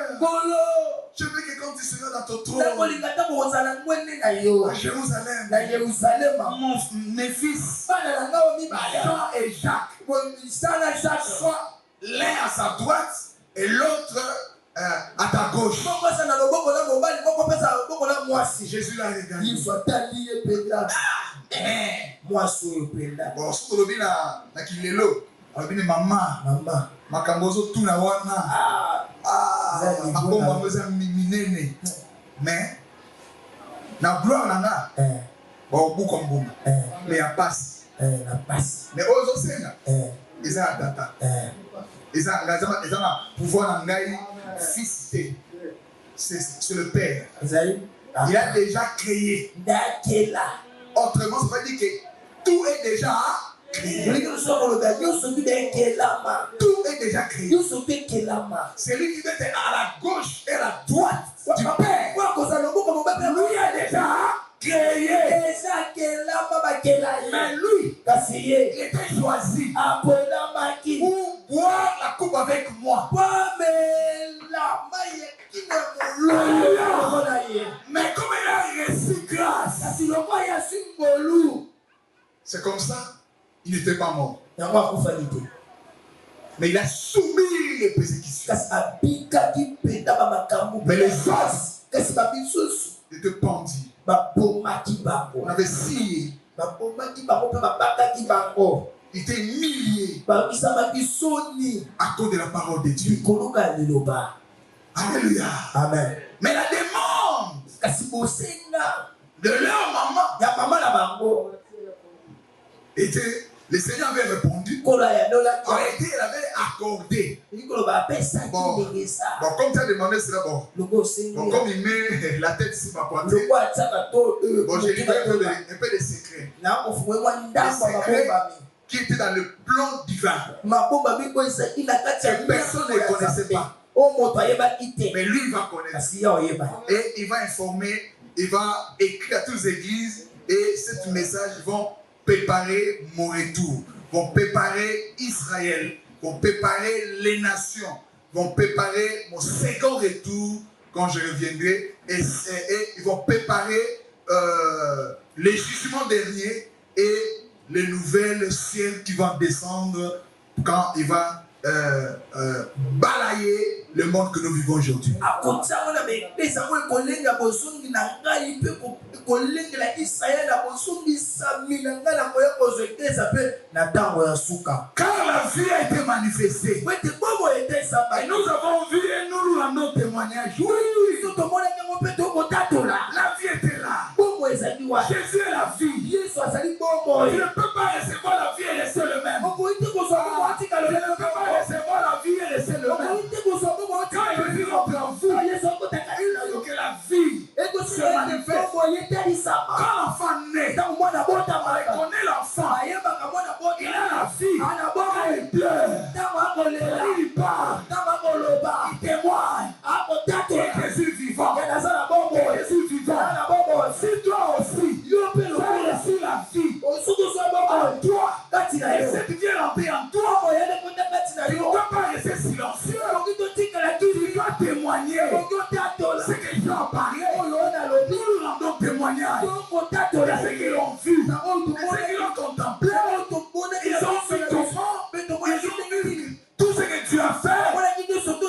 je veux que quand tu seras dans ton trône, à Jérusalem, mes fils, Jean et Jacques, soit l'un à sa droite et l'autre à ta gauche. Jésus l'a regardé. Bon, si tu le na kilelo, tu maman, makambozo tout na wana. Mais na gloire nana, bon beaucoup comme mais ya passe. Mais aux océans, ils ont data. Ils ont engagement, ils ont pouvoir n'engager fils. C'est le père. Il a déjà créé. Autrement, ça veut dire que tout est déjà créé. Tout est déjà créé. C'est lui qui est à la gauche et à la droite du Père. Lui a déjà créé. Mais lui, il était choisi pour boire la coupe avec moi. Mais comme il a reçu grâce, c'est comme ça, il n'était pas mort. Mais il a soumis les persécutions. Mais les os étaient pendus. On avait scié. Il était humilié à cause de la parole de Dieu. Alléluia. Amen. Mais la demande de leur maman était, le Seigneur avait répondu. En réalité, il avait accordé. Bon, comme tu as demandé cela, comme il met la tête sur ma poitrine, j'ai livré un peu de secrets. Des secrets qui étaient dans le plan divin. Que personne ne connaissait pas. Mais lui, il va connaître. Et il va informer, il va écrire à toutes les églises. Et ce message vont préparer mon retour. Vont préparer Israël. Vont préparer les nations. Vont préparer mon second retour quand je reviendrai. Et ils vont préparer les jugements derniers et les nouvelles ciels qui vont descendre quand il va balayer le monde que nous vivons aujourd'hui. Car la vie a été manifestée. Et nous avons vu et nous rendons témoignage. Oui, la vie était là. Jésus est la vie. Je ne peux pas recevoir la vie et rester le même. Je ne peux pas recevoir la vie et rester le même. Quand Jésus entre en vous, il faut que la vie se manifeste. Quand l'enfant naît, on reconnaît l'enfant. Il a la vie. Quand il pleure, il parle, il témoigne. Et Jésus vivant. Et Jésus vivant. Si toi aussi, tu as reçu la vie en toi, et cette vie est rentrée en toi, tu ne dois pas rester silencieux. Tu dois témoigner. Ce que Jean a parlé, nous rendons témoignage de ce qu'ils ont vu, de ce qu'ils ont contemplé. Ils ont vu comment, ils ont vu tout ce que tu as fait.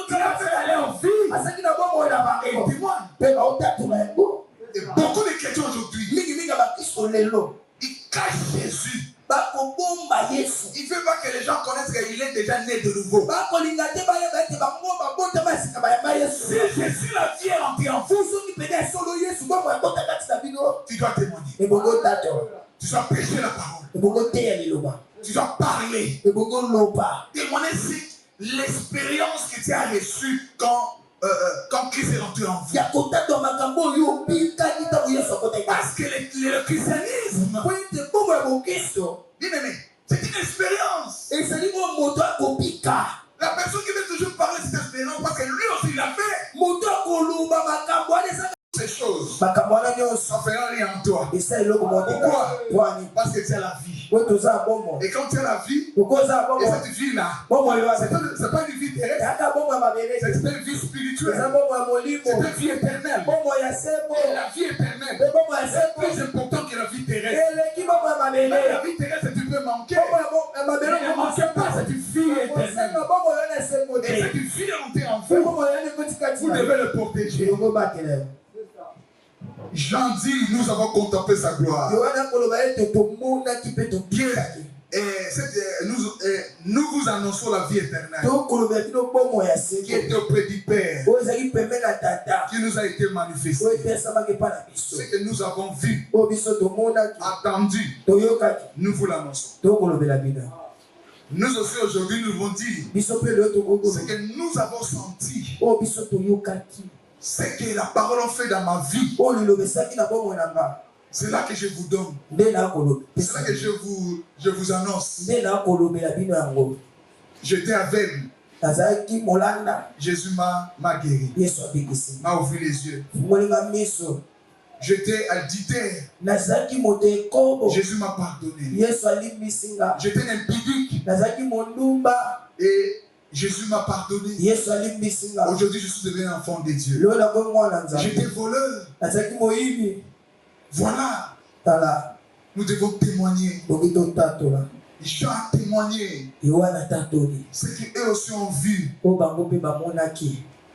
Tu as fait à leur vie. Et témoigne. Et beaucoup de chrétiens aujourd'hui, ils cachent Jésus. Il ne veut pas que les gens connaissent qu'il est déjà né de nouveau. Si Jésus la vie est rentrée en vous, tu dois témoigner. Tu dois prêcher la parole. Tu dois parler. Témoigner si l'expérience que tu as reçue quand Christ est rentré en vous. Parce que le christianisme, bien aimé, c'est une expérience. La personne qui veut toujours parler de cette expérience, parce que lui aussi il l'a fait. Ces choses ne feront rien en toi. Pourquoi? Parce que tu as la vie. Et quand tu as la vie, et cette vie-là, c'est pas une vie terrestre, c'est une vie spirituelle, c'est une vie éternelle. Et la vie éternelle, c'est plus important que la vie terrestre. Mais la vie terrestre, tu peux manquer. Mais ne manquez pas cette vie éternelle. Et cette vie rentrée en vous, vous devez le protéger. Jean dit, nous avons contemplé sa gloire. Nous vous annonçons la vie éternelle qui est auprès du Père, qui nous a été manifestée. Ce que nous avons vu, attendu, nous vous l'annonçons. Nous aussi aujourd'hui nous devons dire ce que nous avons senti, ce que la parole a fait dans ma vie. C'est là que je vous donne. C'est là que je vous annonce. J'étais aveugle. Jésus m'a guéri. M'a ouvert les yeux. J'étais adultère. Jésus m'a pardonné. J'étais impudique. Et Jésus m'a pardonné. Aujourd'hui, je suis devenu enfant de Dieu. J'étais voleur. Voilà. Nous devons témoigner. Jean a témoigné ce qu'eux aussi ont vu.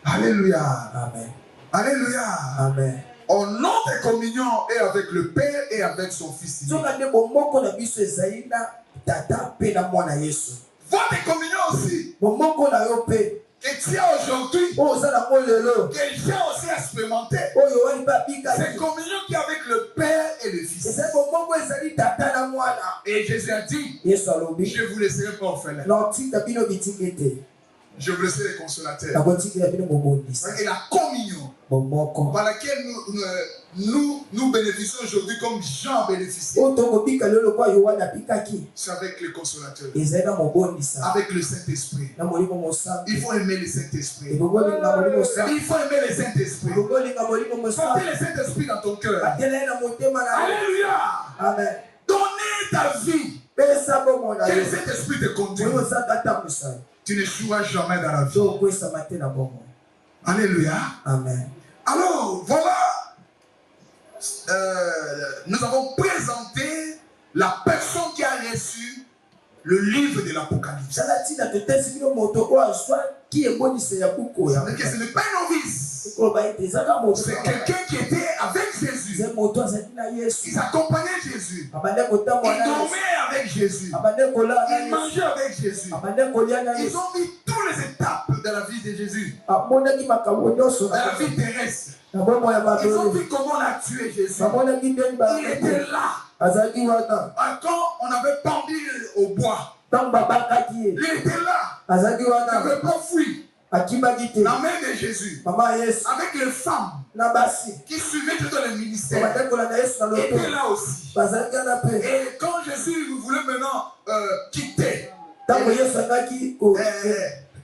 Alléluia. Amen. Alléluia. Amen. Au nom de communion et avec le Père et avec son Fils. Votre communion aussi. Que tu as aujourd'hui, que j'ai aussi expérimenté. C'est communion qui est avec le Père et le Fils. Et Jésus a dit, je vous laisserai pas orphelin. Je vous laisserai les consolateurs. Et la communion par laquelle nous bénéficions aujourd'hui comme Jean bénéficie. C'est avec le consolateur. Avec le Saint-Esprit. Il faut aimer le Saint-Esprit. Il faut aimer le Saint-Esprit. Portez le Saint-Esprit dans ton cœur. Alléluia. Amen. Donnez ta vie. Que le Saint-Esprit te conduise. Tu n'échoueras jamais dans la vie. Alléluia. Amen. Alors, voilà. Nous avons présenté la personne qui a reçu le livre de l'Apocalypse. Ce n'est pas un novice. C'est quelqu'un qui était avec Jésus. Ils accompagnaient Jésus. Ils dormaient avec Jésus. Ils mangeaient avec Jésus. Ils ont vu toutes les étapes de la vie vie de Jésus, amonaki makambo nyonso dans la vie terrestre. na bomoi ya Ils ont mabele vu comment on a tué Jésus. bamonaki ndenge Il était là. azalaki wana Quand on avait pendu au bois, ntango babakaki ye il était là. azalaki Il wana n'avait pas fui. akimaki te La main de Jésus, mama ya yesu avec les femmes na basi qui suivaient tout le ministère, babandaki kolanda yesu na loto étaient là aussi. bazalaki wana mpe Et quand Jésus voulait maintenant quitter, ntango yesu akaki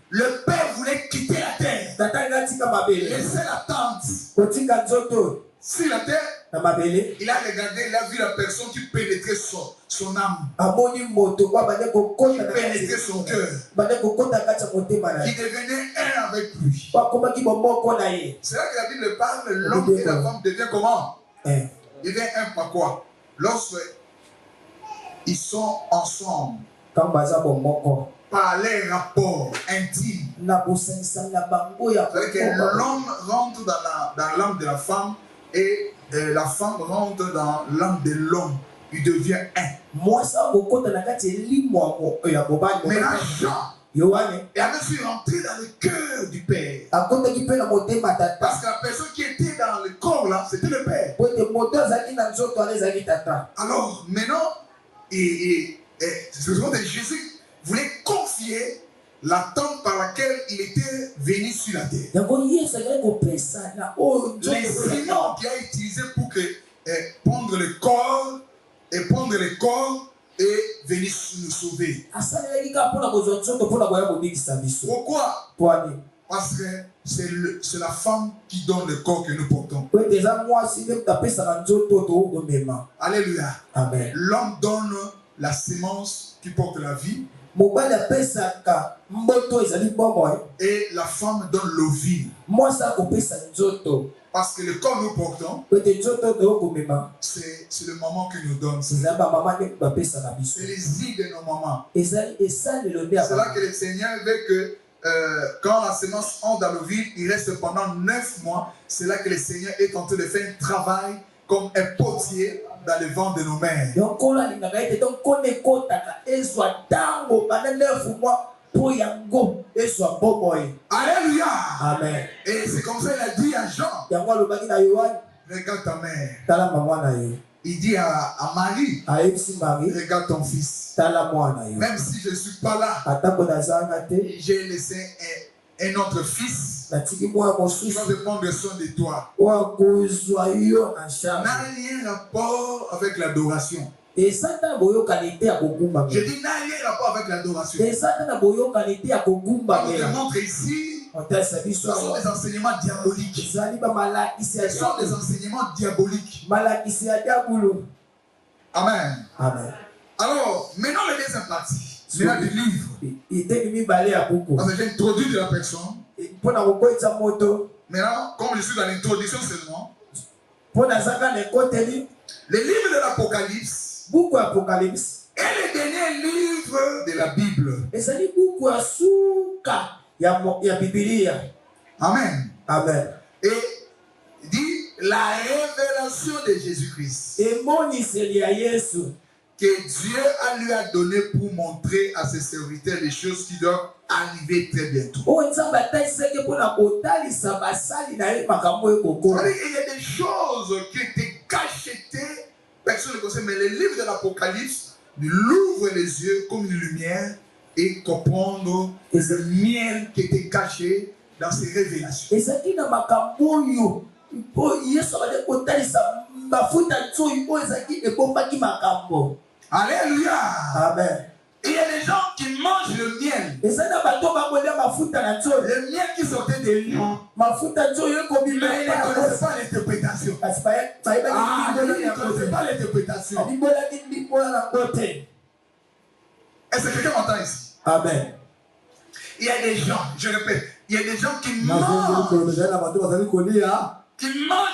le Père voulait quitter la terre, tata nga tika mabele laisser la tente kotika nzoto sur la terre. na mabele Il a regardé, il a vu la personne qui pénétrait son âme, amoni moto kwa bande qui kokota na pénétrait kati son cœur, bande kokota kati ya motema na qui ye devenait un avec lui. bakomaki bomoko na ye C'est là que la Bible parle, l'homme et la femme deviennent comment? Ils deviennent un par quoi? Lorsque ils sont ensemble, ntango baza bomoko par les rapports intimes. na kosangisana na bango ya C'est-à-dire que l'homme rentre dans l'âme de la femme et la femme rentre dans l'âme de l'homme. Il devient un. mwasi akokota na kati elimo ya mobali Maintenant, Jean, yohane il avait su rentrer dans le cœur du Père. akotaki mpe na motema tata Parce que la personne qui était dans le corps là, c'était le Père. po ete moto azalaki na nzoto wana ezalaki tata Alors maintenant, ce que Jésus voulait confier l'attente par laquelle il était venu sur la terre. yango yesu azalaki kopesa na oyo Les éléments qu'il a utilisés pour prendre le corps et venir nous sauver. asalelaki kaka mpona kozwa nzoto mpona koya kobikisa biso Pourquoi? pwani Parce que c'est la femme qui donne le corps que nous portons. po ete eza mwasi nde moto apesaka nzoto tokomema Alléluia. amen L'homme donne la sémence qui porte la vie mobali apesaka mboto ezali bomoi et la femme donne l'ovule. mwasi akopesa nzoto Parce que le corps nous portons, po ete nzoto tokomema c'est le maman qui nous donne. C'est ezali bamama nde bapesaka biso les idées de nos mamans. ezali esalelo nde ya C'est là bamama. que le Seigneur veut que quand la sémence entre dans l'ovule, il reste pendant 9 mois. C'est là que le Seigneur est en train de faire un travail comme un potier dans le ventre de nos mères. donc nkolo alingaka ete to nkolo ekotaka ezwa ntango banda 9 mois mpo yango ezwa bomoi Alléluia. amen Et c'est comme ça qu'il a dit à Jean, yango alobaki na yohane regarde ta mère. tala mama na yo Il dit à Marie, ayebisi mari regarde ton fils. tala mwana yo Même si je ne suis pas là, atako nazanga te j'ai laissé un autre fils natiki mwana qui mosusu va prendre soin de toi. oyo akozwa yo na charge N'a rien rapport avec l'adoration. eza ta na boyokani te ya kogumbamela Je dis n'a rien rapport avec l'adoration. eza ta na boyokani te ya On te kogumbamela montre ici, otalisa ce biso sont des enseignements diaboliques. ezali bamalakisi ya Ce sont des diabolo enseignements diaboliques. malakisi ya diabolo Amen. amen Alors, maintenant la deuxième partie. Maintenant du livre. iteni mibale ya buku Parce que j'ai introduit de la personne. mpona kokwetisa moto Maintenant, comme je suis dans l'introduction seulement, mpo nazanga na ekoteli le livre de l'Apocalypse buku ya apocalypse est le dernier livre de la Bible. ezali buku ya suka ya bibilia Amen. amen Et dit la révélation de Jésus-Christ emoniseli ya yesu que Dieu lui a donné pour montrer à ses serviteurs les choses qui doivent arriver très bientôt. oyo nzambe atalisaki mpona kotalisa basali na ye makambo ekokola Il y a des choses qui étaient cachetées, personne ne connaît, mais le livre de l'Apocalypse lui ouvre les yeux comme une lumière et comprendre le miel qui était caché dans ces révélations. ezalaki na makambo oyo mpo yesu abandi kotalisa mafuta nzoyi oyo ezalaki ebombaki makambo Alléluia. amen Et il y a des gens qui mangent le miel. ezali na bato bakolia mafuta na nzoyi Le miel qui sortait des lions. mafuta nzoyi Mais ekobima ils ne connaissent pas l'interprétation. kasi Ah, bayebaki ils ne connaissent pas l'interprétation. libolaki libola nango te Est-ce que quelqu'un m'entend ici? amen Il y a des gens, je répète, il y a des gens qui mangent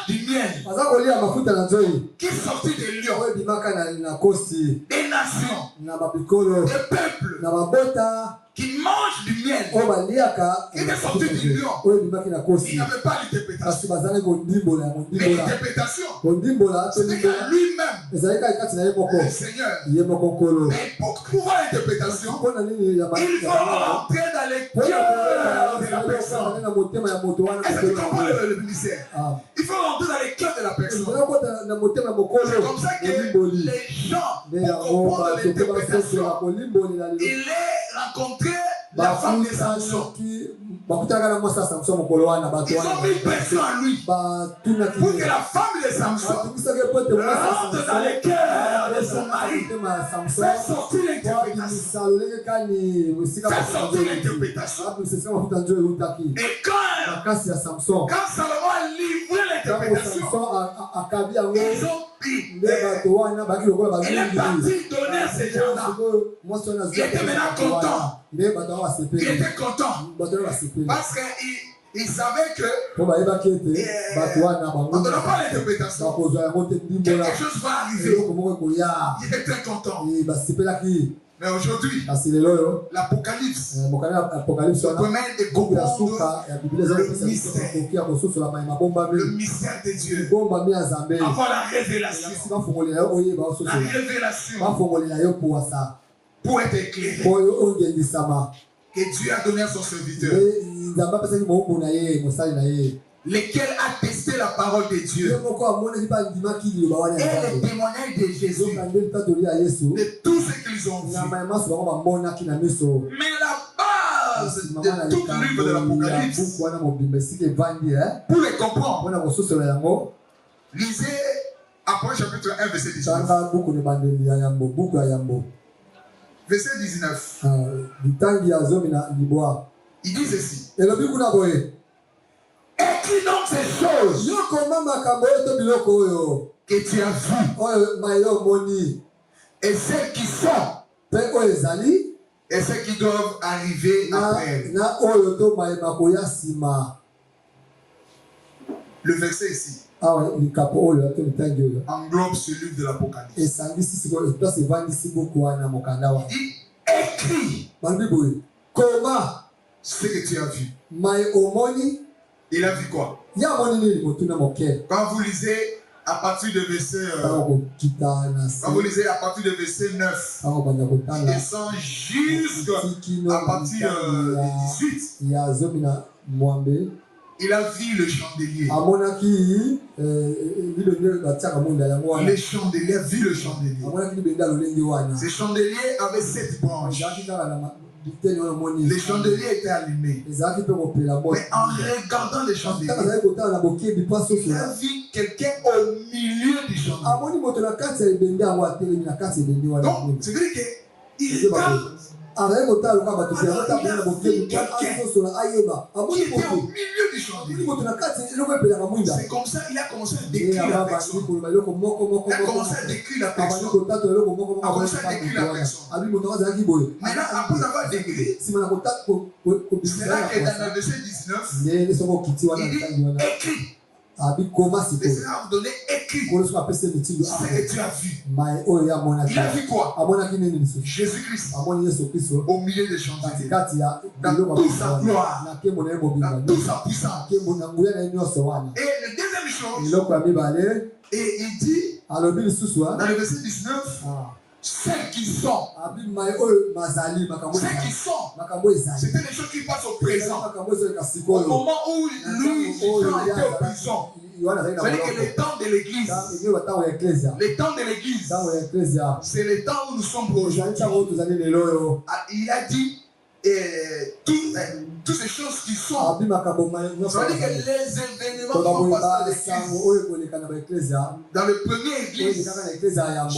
du miel, baza kolia mafuta na nzoyi qui sortent des lions, oyo ebimaka na kosi des nations, na babikolo des peuples, na babota qui mange du miel. Il est sorti du lion. Il n'avait pas l'interprétation. L'interprétation, c'était qu'à lui-même, le Seigneur. Mais pour pouvoir l'interprétation, il faut rentrer dans les cœurs de la personne. Est-ce que tu comprends le ministère? Il faut rentrer dans les cœurs de la personne. C'est comme ça que les gens, pour comprendre l'interprétation, il est rencontré la femme de Samson. Ils ont mis pression à lui pour que la femme de Samson rentre dans les cœurs de son mari. Fait sortir l'interprétation. Fait sortir l'interprétation. Et quand Salomon a livré l'interprétation, ils ont pris. Il est parti donner à ces gens-là. Il était maintenant content. Il était content. Parce qu'il savait que en ne donnant pas l'interprétation, quelque chose va arriver. Il est très content. Mais aujourd'hui, l'Apocalypse permet de comprendre le mystère de Dieu. Avoir la révélation. La révélation pour être éclairé. Que Dieu a donné à son serviteur. Lesquels a testé la parole de Dieu et le témoignage de Jésus de tout ce qu'ils ont vu. Mais la base de tout le livre de l'Apocalypse, pour les comprendre, lisez Apocalypse chapitre 1 verset 19. Verset 19. Il dit ceci. Écris donc ces choses que tu as vues et celles qui sont et celles qui doivent arriver après. Le verset ici englobe ce livre de l'Apocalypse. Il dit écris ce que tu as vu. Il a vu quoi? Quand vous lisez à partir de verset quand vous lisez à partir de verset 9, il descend jusqu'à partir de 18. Il a vu le chandelier. Le chandelier, a vu le chandelier. Ce chandelier avait 7 branches. Les chandeliers étaient allumés. Mais en regardant les chandeliers, il a vu quelqu'un au milieu du chandelier. Donc, c'est vrai qu'il regarde. Il était au milieu du chandelier. C'est comme ça qu'il a commencé à décrire la personne. Il a commencé à décrire la personne. Maintenant, après avoir décrit, c'est là que dans le verset 19, il dit écrit. Et c'est là vous donnez écrit. Ce que tu as vu. Il a vu quoi? Jésus-Christ au milieu des chandeliers. Dans toute sa gloire. Dans toute sa puissance. Et la deuxième chose, et il dit dans le verset 19, celles qui sont, c'était les choses qui passent au présent. Au moment où lui, Jean était au prison. C'est-à-dire que les temps de l'église, c'est le temps où nous sommes aujourd'hui. Il a dit toutes ces choses qui sont. C'est-à-dire que les événements vont passer à l'église. Dans le premier église,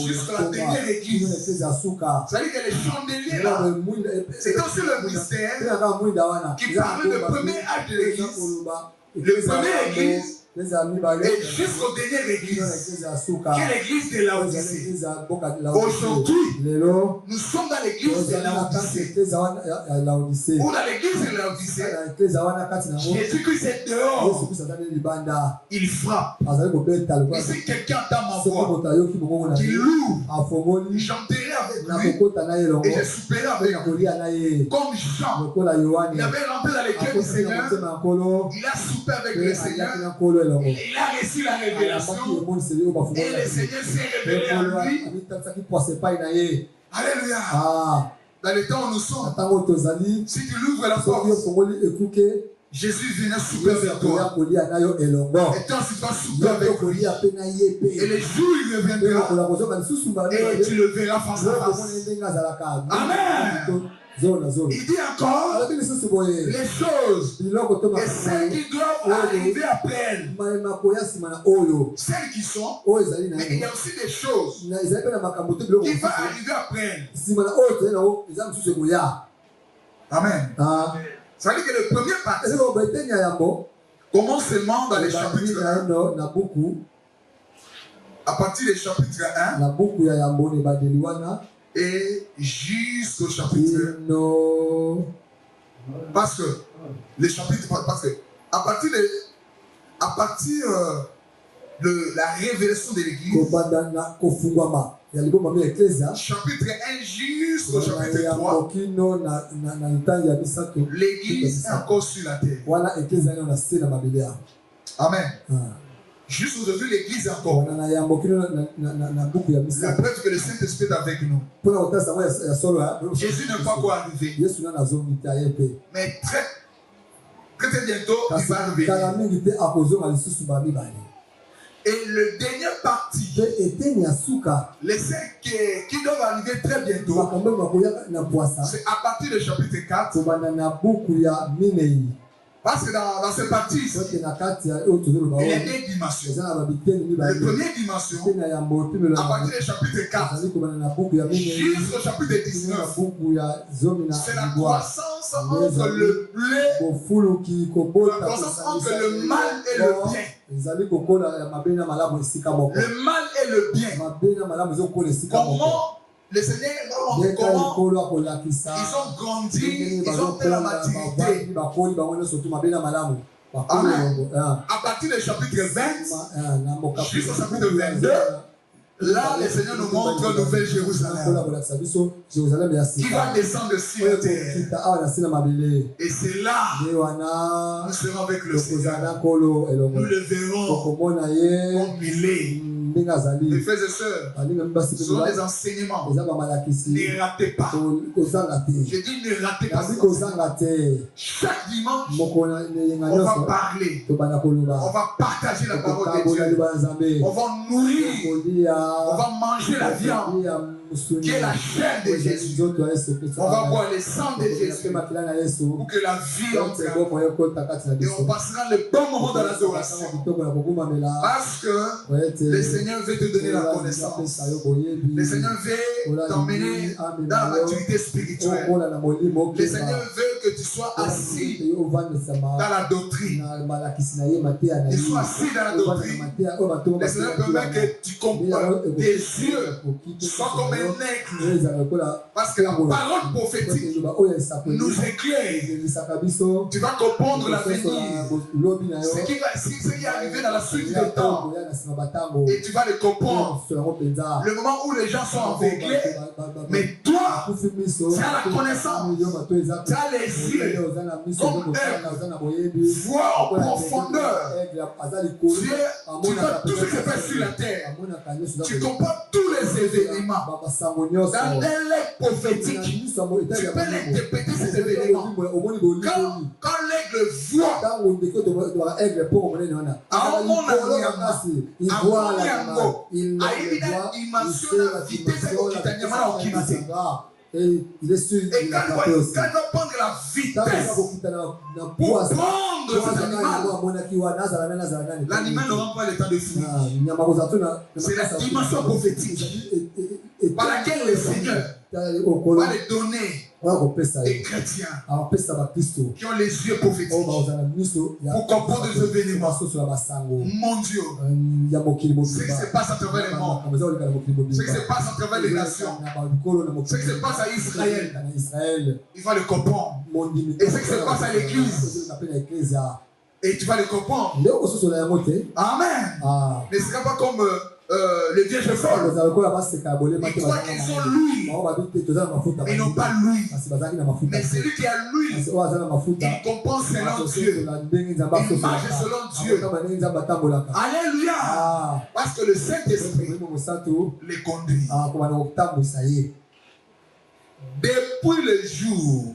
jusqu'à la dernière église. C'est-à-dire que les chandeliers là, c'est aussi le mystère qui parle du premier acte de l'église. Le premier église. Et jusqu'au dernier église, qui est l'église de Laodicée. Aujourd'hui, nous sommes dans l'église de Laodicée. Ou dans l'église de Laodicée, Jésus-Christ est dehors. Il frappe. Et si quelqu'un entend ma voix, qu'il loue, j'entendrai avec lui et j'ai soupé avec lui. Comme Jean, il avait rentré dans les cœurs du Seigneur, il a soupé avec le Seigneur, il a reçu la révélation et le Seigneur s'est révélé à lui. Alléluia. Dans le temps où nous sommes, si tu l'ouvres la porte, Jésus venait souper avec toi. Et toi, si tu vas souper avec lui, et les jours il reviendra, et tu le verras face à face. Amen. Il dit encore les choses et celles qui doivent arriver après elles. Celles qui sont, mais il y a aussi des choses qui vont arriver après elles. Amen. Ça veut dire que le premier parti commence seulement dans les chapitres 1. À partir du chapitre 1 et jusqu'au chapitre 1. Parce que les chapitres, parce que à partir de la révélation de l'Église, chapitre 1 jusqu'au chapitre 3, l'Église est encore sur la terre. Amen. Juste aujourd'hui, l'Église est encore. La preuve que le Saint-Esprit est avec nous. Jésus n'est pas encore arrivé. Mais très bientôt, il va arriver. Et le dernier parti, les cinq qui doivent arriver très bientôt, c'est à partir du chapitre 4. Parce que dans ce parti, il y a deux dimensions. La première dimension, à partir du chapitre 4 jusqu'au chapitre 19, c'est la croissance entre le blé, la croissance entre le mal et le bien. Le mal et le bien. Comment le Seigneur, comment ils ont grandi, ils ont fait la maturité. Amen. À partir du chapitre 20 jusqu'au chapitre 22, là, le Seigneur nous montre la nouvelle Jérusalem qui va descendre sur la terre. Et c'est là nous serons avec le Seigneur. Nous le verrons comme il est. Mes frères et sœurs, ce sont des enseignements. Ne ratez pas. Je dis ne ratez pas. Chaque dimanche, on va parler. On va partager la parole de Dieu. On va nourrir. On va manger la viande qui est la chair de Jésus. On va boire le sang de Jésus pour que la vie entre. Et on passera le bon moment dans l'adoration. Parce que le Seigneur veut te donner la connaissance. Le Seigneur veut t'emmener dans la maturité spirituelle. Le Seigneur veut que tu sois assis dans la doctrine. Tu sois assis dans la doctrine. Le Seigneur permet que tu comprennes tes yeux soient comme un aigle. Parce que la parole prophétique nous éclaire. Tu vas comprendre l'avenir. Ce qui est arrivé dans la suite du temps. Et tu vas le comprendre. Le moment où les gens sont aveuglés, mais toi, tu as la connaissance, tu as les yeux, comme aigle, vois en profondeur. Tu vois tout ce qui se fait sur la terre. Tu comprends tous les événements. Dans un lait prophétique, tu peux l'interpréter ces événements. Quand l'aigle voit, et quand il va prendre la vitesse pour prendre cet animal, l'animal n'aura pas le temps de fuir. C'est la dimension prophétique par laquelle le Seigneur va les donner des chrétiens qui ont les yeux prophétiques pour comprendre les événements. Mon Dieu, ce qui se passe à travers les mondes, ce qui se passe à travers les nations, ce qui se passe à Israël, il va le comprendre. Et ce qui se passe à l'église, Et tu vas le comprendre. Amen. Ah. Ne sera pas comme les vierges folles. Ils croient qu'ils ont l'huile. Mais ils n'ont pas l'huile. Mais celui qui a l'huile, il comprend selon Dieu. Il marche selon Dieu. Alléluia. Ah. Parce que le Saint-Esprit les conduit. Ah, Depuis le jour,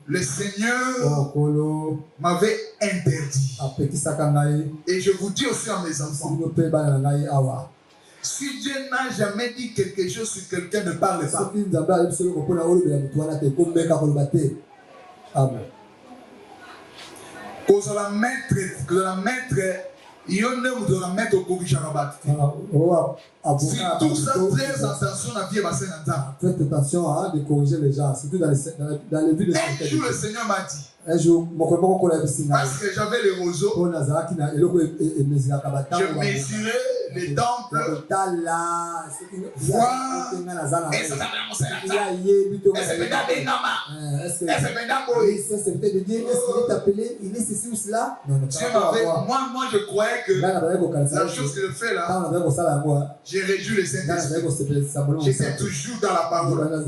le Seigneur m'avait interdit. Et je vous dis aussi à mes enfants, si Dieu n'a jamais dit quelque chose sur quelqu'un, ne parle pas. Que la maître, il y en a où de la mettre au corrige à rabat. Si tout ça, très attention à vie, faites attention de corriger les gens, surtout dans les vies de un jour, le Seigneur m'a dit, un jour, parce que j'avais les roseaux, je mesurais les temples, voir, et ça s'appelle mon sénateur. Et c'est maintenant des namas. Et c'est maintenant Moïse. Moi, je croyais que la chose que je fais là, j'ai réjoui le Saint-Esprit. J'étais toujours dans la parole.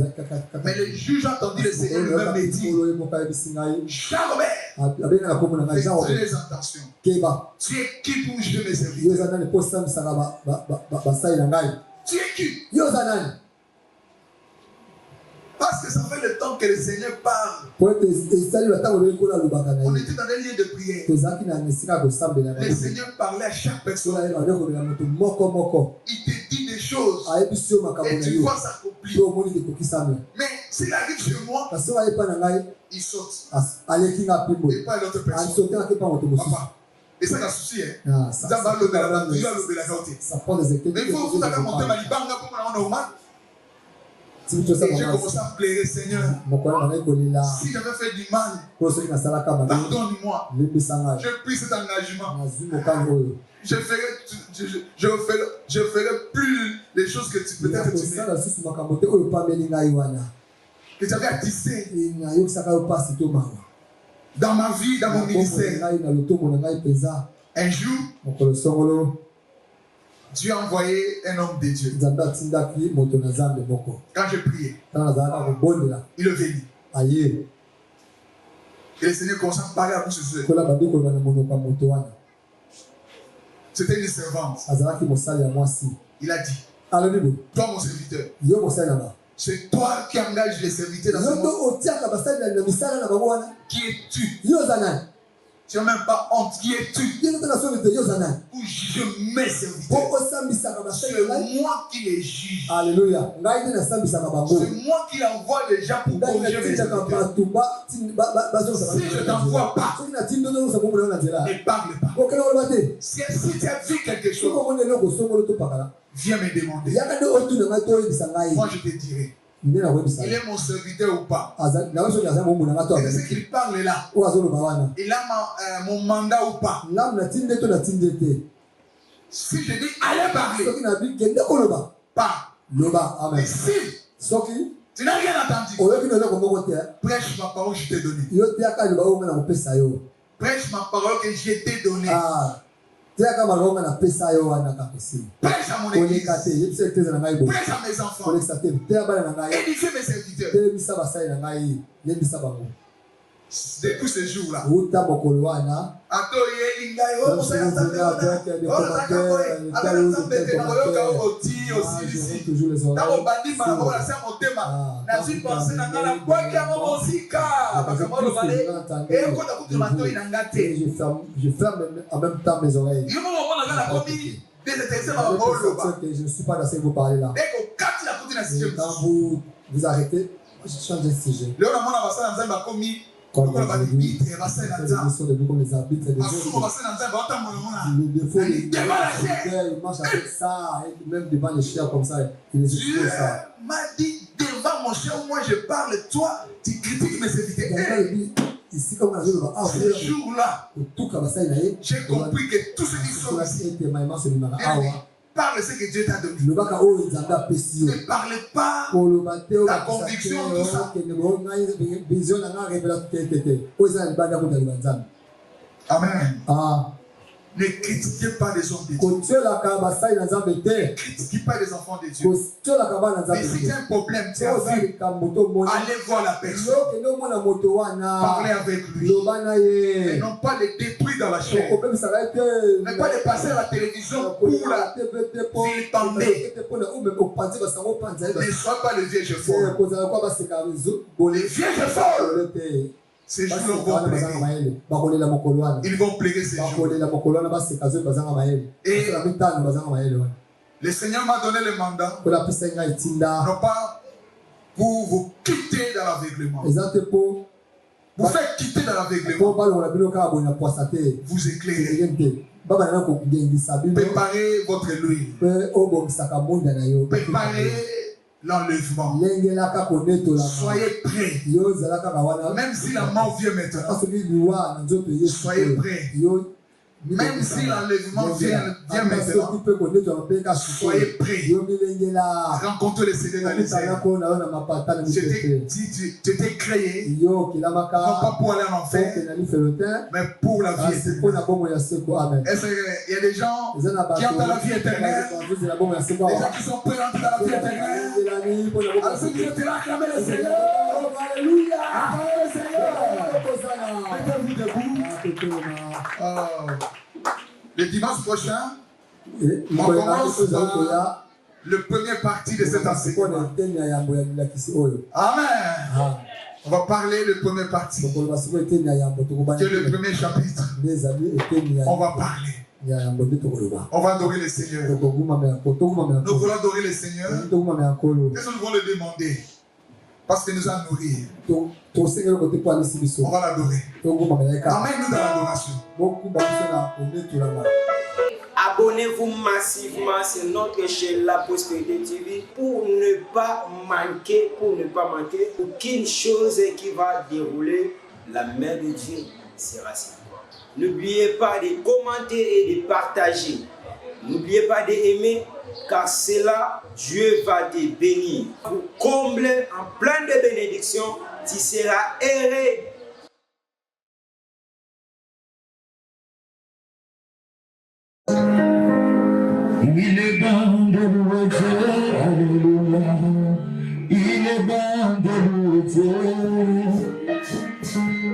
Mais le jour j'ai entendu le Seigneur lui-même me dire, Jalobert, fais très attention. Tu es qui pour juger mes serviteurs? Tu es qui? Parce que ça fait le temps que le Seigneur parle. On était dans des lieux de prière. Le Seigneur parlait à chaque personne. Il te dit des choses. Et tu vois s'accomplir. Mais s'il arrive chez moi, il saute. Et pas l'autre personne. Papa. Et ça, c'est un souci. Ça va ça prend des équipes. Mais il faut monter ma libanga pour me normal. Et j'ai commencé à pleurer, Seigneur. Si j'avais fait du mal, pardonne-moi. Je prie cet engagement. Je ferai plus les choses que tu peut-être que tu avais attissé dans ma vie, dans mon ministère. Un jour, Dieu a envoyé un homme de Dieu. Quand je priais, il est venu. Et le Seigneur commence à parler à vous sur ce. C'était une servante. Il a dit, toi mon serviteur, c'est toi qui engages les serviteurs dans ce monde. Qui es-tu? Tu n'as même pas honte. Qui es-tu? Pour juger mes serviteurs. C'est moi qui les juge. Alléluia. C'est moi qui envoie les gens pour corriger mes serviteurs. Si je ne t'envoie pas, ne parle pas. Si tu as vu quelque chose, viens me demander. Moi je te dirai. Il est mon serviteur ou pas? Et ce qu'il parle là, il a mon mandat ou pas? Si je dis allez parler, pas. Mais si tu n'as rien entendu, prêche ma parole que je t'ai donnée. Prêche ma parole que je t'ai donnée. Prêche à mon église. Prêche à mes enfants. Éduquez mes serviteurs. Depuis ce jour-là, je ferme en même temps mes oreilles. Je ne suis pas dans ce que vous parlez là. Quand vous arrêtez, je change de sujet. Comme les arbitres des autres. Le défaut ils marchent avec ça, et même devant les chiens comme ça, ils les exposent ça. M'a dit, devant mon chien, moi je parle, toi, tu critiques mes serviteurs. Ici, comme on a ce jour-là, j'ai compris que tout ce qui sont ici, parle ce que Dieu t'a donné. Ne parle pas ta conviction, tout ça. Amen. Ah. Ne critiquez pas les hommes de Dieu. Ne critiquez pas les enfants de Dieu. Mais si il y a un problème, tu as vu, allez voir la personne. Parlez avec lui. Et non pas les détruire dans la chair. Ne pas les passer à la télévision pour la vilipender. Ne sois pas le vieux chef. Les vieux chefs, ces jours vont plaider. Ils vont plaider ces jours. Et le Seigneur m'a donné le mandat, non pas pour vous quitter dans l'aveuglement. Vous faites quitter dans l'aveuglement. Vous éclairez. Préparez votre huile. Préparez l'enlèvement. Soyez prêts. Même si la mort vient maintenant, soyez prêts. Même si l'enlèvement vient maintenant, soyez prêts. Rencontrez le Seigneur dans les airs. Tu t'es créé, non pas pour aller en enfer, mais pour la vie éternelle. Est-ce qu'il y a des gens qui ont dans la vie éternelle, des gens qui sont prêts à entrer dans la vie éternelle? Alors ceux qui étaient là, acclamez le Seigneur. Alléluia. Acclamez le Seigneur. Mettez-vous debout. Le dimanche prochain, on commence par le premier partie de cet enseignement. Amen. On va parler le premier partie, qui est le premier chapitre. On va parler. On va adorer le Seigneur. Nous voulons adorer le Seigneur. Qu'est-ce que nous voulons le demander? Parce qu'il nous a nourris. On va l'adorer. Amène-nous dans l'adoration. Abonnez-vous massivement sur notre chaîne La Prospérité TV pour ne pas manquer aucune chose qui va dérouler. La main de Dieu sera sur toi. N'oubliez pas de commenter et de partager. N'oubliez pas d'aimer, car c'est là Dieu va te bénir. Pour combler en plein de bénédictions, tu seras erré. Il est bon de louer Dieu, alléluia. Il est bon de louer Dieu.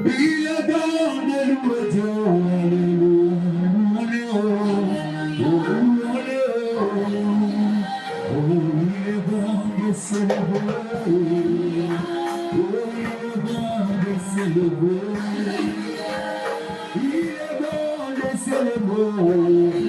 Il est bon de louer Dieu, alléluia. Oh, il est bon de célébrer. Oh, il est bon de célébrer. Il est bon de célébrer.